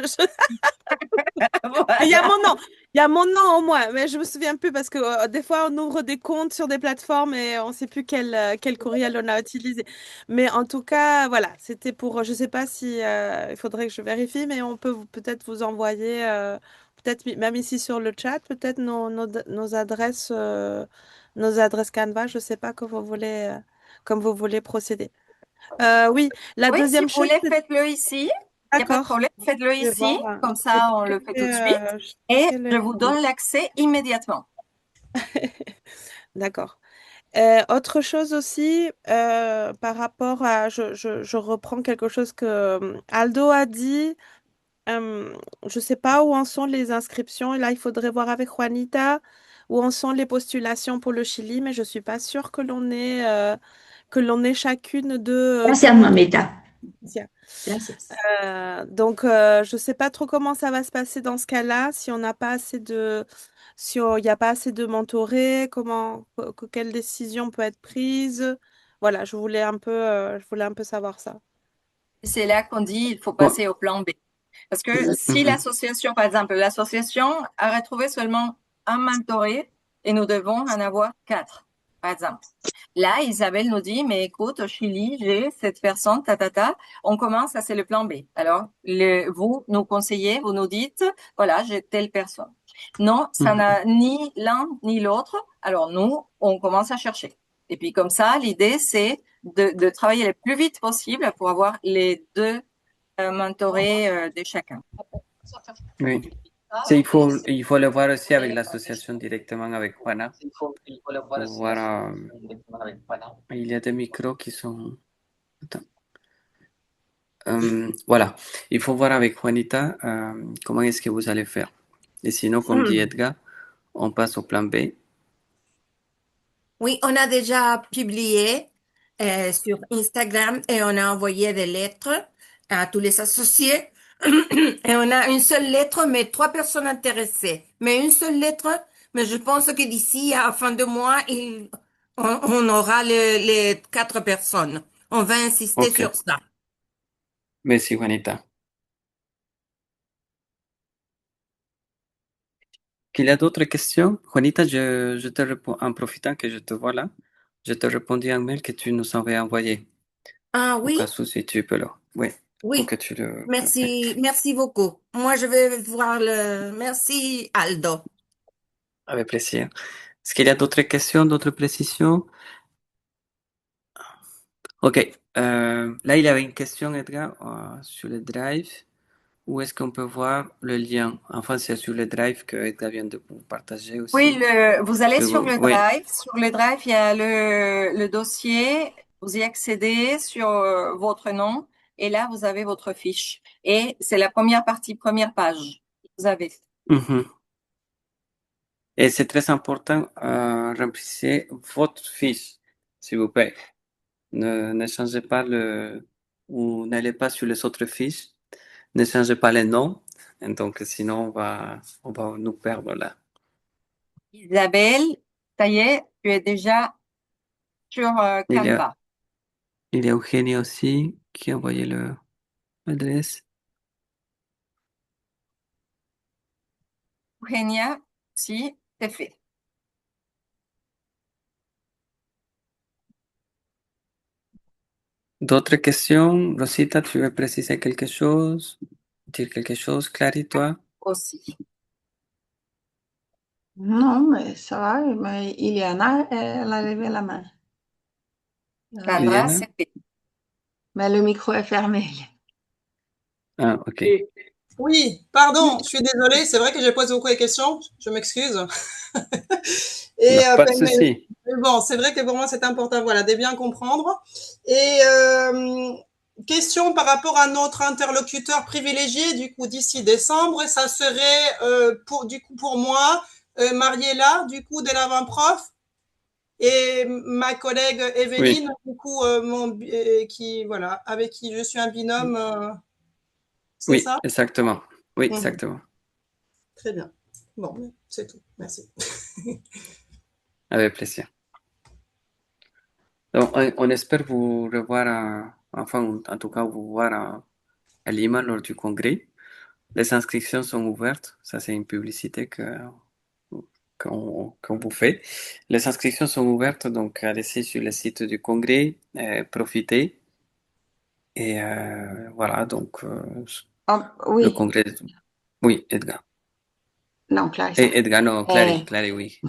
Il y a Voilà. mon nom. Il y a mon nom au moins, mais je me souviens plus parce que des fois on ouvre des comptes sur des plateformes et on sait plus quel courriel on a utilisé. Mais en tout cas, voilà, c'était pour. Je sais pas si il faudrait que je vérifie, mais on peut peut-être vous envoyer, peut-être même ici sur le chat, peut-être nos adresses Canva. Je sais pas comme vous voulez procéder. Oui, la Oui, si deuxième vous chose, voulez, c'est faites-le ici. Il n'y a pas de d'accord. problème, faites-le Je vais ici. voir. Comme C'est ça, on le fait tout de suite. Et quel je est- vous donne l'accès immédiatement. D'accord. Autre chose aussi, par rapport à, je reprends quelque chose que Aldo a dit. Je ne sais pas où en sont les inscriptions. Et là, il faudrait voir avec Juanita où en sont les postulations pour le Chili, mais je ne suis pas sûre que l'on ait chacune de Gracias, beaucoup de... mamita. Patricia. Gracias. Donc, je ne sais pas trop comment ça va se passer dans ce cas-là, si on n'a pas assez de, si il n'y a pas assez de mentorés, quelle décision peut être prise. Voilà, je voulais un peu savoir ça. C'est là qu'on dit il faut Bon. passer au plan B. Parce que si Mhm. l'association, par exemple, l'association a retrouvé seulement un mentoré et nous devons en avoir 4, par exemple. Là, Isabelle nous dit, mais écoute, au Chili, j'ai cette personne, On commence, ça c'est le plan B. Alors, vous nous conseillez, vous nous dites, voilà, j'ai telle personne. Non, ça Mhm. n'a ni l'un ni l'autre. Alors, nous, on commence à chercher. Et puis, comme ça, l'idée, c'est de travailler le plus vite possible pour avoir les 2 mentorés de chacun. Oui. Il faut le voir aussi avec l'association directement avec Juana pour voir. Il y a des micros qui sont. Attends. Voilà. Il faut voir avec Juanita comment est-ce que vous allez faire. Et sinon, comme dit Edgar, on passe au plan B. Oui, on a déjà publié sur Instagram et on a envoyé des lettres à tous les associés. Et on a une seule lettre, mais 3 personnes intéressées. Mais une seule lettre, mais je pense que d'ici à la fin de mois, on aura les 4 personnes. On va insister Ok. sur ça. Merci, Juanita. Qu'il y a d'autres questions? Juanita, je te réponds en profitant que je te vois là. Je te répondis un mail que tu nous avais envoyé. Ah Au oui, cas où, si tu peux le. Oui. Pour oui. que tu le. Merci, merci beaucoup. Moi, je vais voir le. Merci, Aldo. Avec plaisir. Est-ce qu'il y a d'autres questions, d'autres précisions? Ok. Là, il y avait une question, Edgar, sur le Drive. Où est-ce qu'on peut voir le lien? Enfin, c'est sur le Drive que Edgar vient de vous partager Oui, aussi. vous allez Que sur le oui. Drive. Sur le Drive, il y a le dossier. Vous y accédez sur votre nom et là, vous avez votre fiche. Et c'est la première partie, première page. Vous avez. Mhm. Et c'est très important, remplissez votre fiche, s'il vous plaît. Ne changez pas ou n'allez pas sur les autres fiches. Ne changez pas les noms. Et donc, sinon, on va nous perdre là. Isabelle, ça y est, tu es déjà sur Il y a, Canva. il y a Eugénie aussi qui a envoyé l'adresse. Eugenia, si, c'est fait. D'autres questions? Rosita, tu veux préciser quelque chose? Dire quelque chose? Clary, toi? Aussi. Non, mais ça va, mais Iliana, elle a levé la main. Canva, Liliana? c'est fait. Mais le micro est fermé. Ah, ok. Oui, pardon, je suis désolée, c'est vrai que j'ai posé beaucoup de questions, je m'excuse. Et Pas de souci. mais bon, c'est vrai que pour moi c'est important, voilà, de bien comprendre. Et question par rapport à notre interlocuteur privilégié, du coup d'ici décembre, ça serait pour moi Mariella, du coup de l'avant-prof, et ma collègue Evelyne, Oui. du coup voilà, avec qui je suis un binôme. C'est Oui, ça? exactement. Oui, Mhm. exactement. Très bien. Bon, c'est tout. Merci. Avec plaisir. Donc, on espère vous revoir, enfin, en tout cas, vous voir à Lima lors du congrès. Les inscriptions sont ouvertes. Ça, c'est une publicité qu'on vous fait. Les inscriptions sont ouvertes, donc allez-y sur le site du congrès, profitez. Et voilà, donc le Oui, congrès. Oui, Edgar. non, Clarissa. Et Edgar, non, Clary, oui.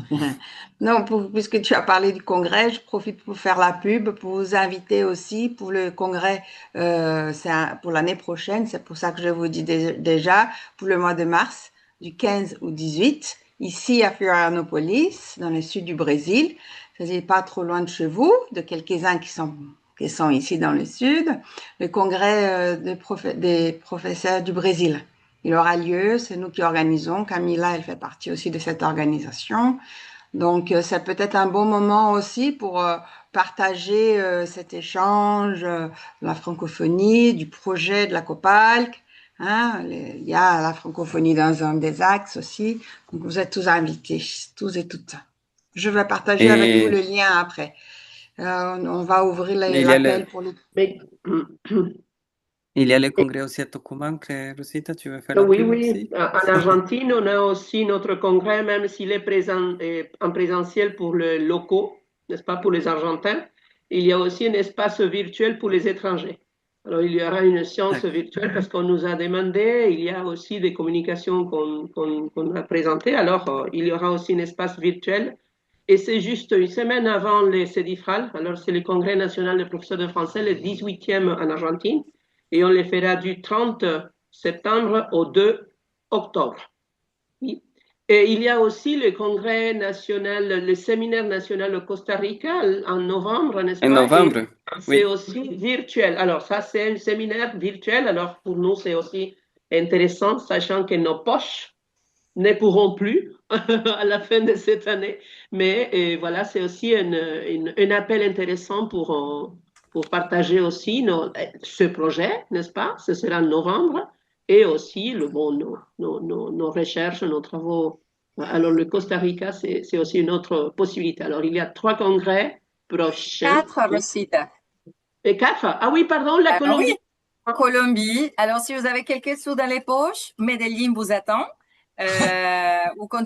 Non, puisque tu as parlé du congrès, je profite pour faire la pub, pour vous inviter aussi pour le congrès pour l'année prochaine. C'est pour ça que je vous dis déjà, pour le mois de mars, du 15 au 18, ici à Florianópolis, dans le sud du Brésil. Ça n'est pas trop loin de chez vous, de quelques-uns qui sont ici dans le sud. Le congrès des professeurs du Brésil. Il aura lieu, c'est nous qui organisons. Camilla, elle fait partie aussi de cette organisation. Donc, ça peut être un bon moment aussi pour partager cet échange, la francophonie, du projet de la COPALC. Hein, il y a la francophonie dans un des axes aussi. Donc, vous êtes tous invités, tous et toutes. Je vais partager avec vous le lien après. On va ouvrir l'appel pour le... Il y a le congrès aussi à Tucumán, Rosita, tu veux faire la Oui, pub oui. aussi? En Argentine, on a aussi notre congrès, même s'il est en présentiel pour les locaux, n'est-ce pas, pour les Argentins. Il y a aussi un espace virtuel pour les étrangers. Alors, il y aura une séance virtuelle parce qu'on nous a demandé, il y a aussi des communications qu'on a présentées. Alors, il y aura aussi un espace virtuel. Et c'est juste une semaine avant les CEDIFRAL. Alors, c'est le Congrès national des professeurs de français, le 18e en Argentine. Et on les fera du 30 septembre au 2 octobre. Oui. Et il y a aussi le congrès national, le séminaire national au Costa Rica en novembre, n'est-ce pas? En novembre, c'est aussi virtuel. Alors ça, c'est un séminaire virtuel. Alors pour nous, c'est aussi intéressant, sachant que nos poches ne pourront plus à la fin de cette année. Mais voilà, c'est aussi un appel intéressant pour partager aussi ce projet, n'est-ce pas? Ce sera en novembre. Et aussi nos recherches, nos travaux. Alors, le Costa Rica, c'est aussi une autre possibilité. Alors, il y a 3 congrès prochains. 4, Rosita. Et 4? Ah oui, pardon, la Colombie. Oui, Colombie. Alors, si vous avez quelques sous dans les poches, Medellín vous attend. Ou comme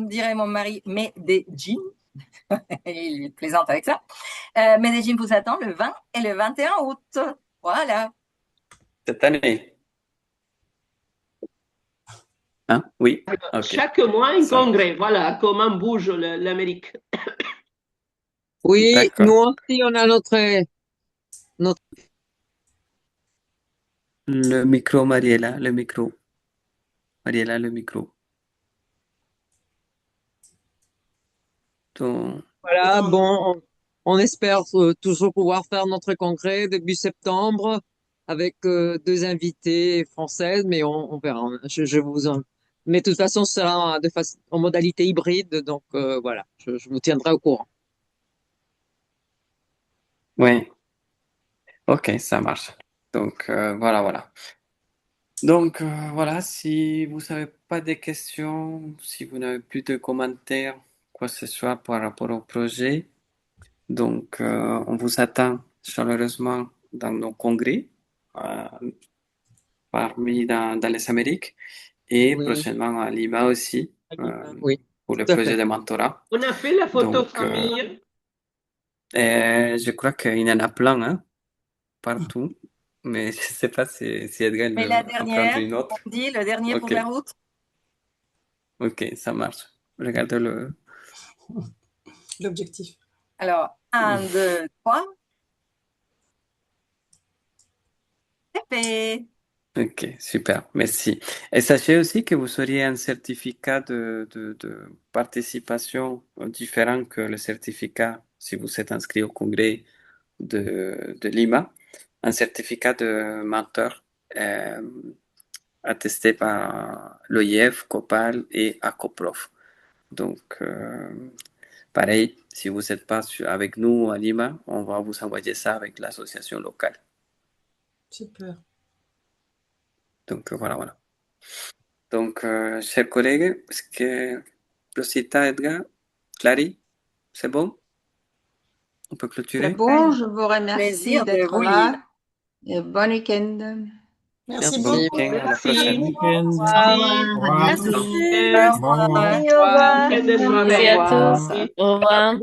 dirait mon mari, Medellín. Il plaisante avec ça. Medellín vous attend le 20 et le 21 août. Voilà. Cette année. Hein? Oui. Okay. Chaque mois, un congrès. Voilà comment bouge l'Amérique. Oui, nous aussi, on a notre... Le micro, Mariela, le micro. Mariela, le micro. Donc... Voilà, bon, on espère toujours pouvoir faire notre congrès début septembre avec 2 invités françaises, mais on verra. Je vous en... Mais de toute façon, ce sera en modalité hybride, donc voilà, je vous tiendrai au courant. Oui. Ok, ça marche. Donc voilà. Donc voilà, si vous n'avez pas de questions, si vous n'avez plus de commentaires, quoi que ce soit par rapport au projet, donc on vous attend chaleureusement dans nos congrès, parmi dans les Amériques, et prochainement à Lima aussi, pour le projet de mentorat. On a fait la photo famille. Je crois qu'il y en a plein, hein, partout. Mais je ne sais pas si Edgar mais la dernière, une autre. On dit le dernier pour la route. Ok, ça marche. Regardez l'objectif. Alors, 1, 2, 3. C'est fait. Ok, super, merci. Et sachez aussi que vous auriez un certificat de participation différent que le certificat si vous êtes inscrit au congrès de Lima, un certificat de mentor attesté par l'OIF, COPAL et ACOPROF. Donc, pareil, si vous n'êtes pas avec nous à Lima, on va vous envoyer ça avec l'association locale. Super. Donc, voilà. Donc, chers collègues, est-ce que Rosita, Edgar, Clary, c'est bon? On peut clôturer? C'est bon, je vous remercie d'être là. Et bon week-end. Merci bon beaucoup. week-end, à la prochaine. Merci à tous. Au revoir. Merci à tous. Au revoir.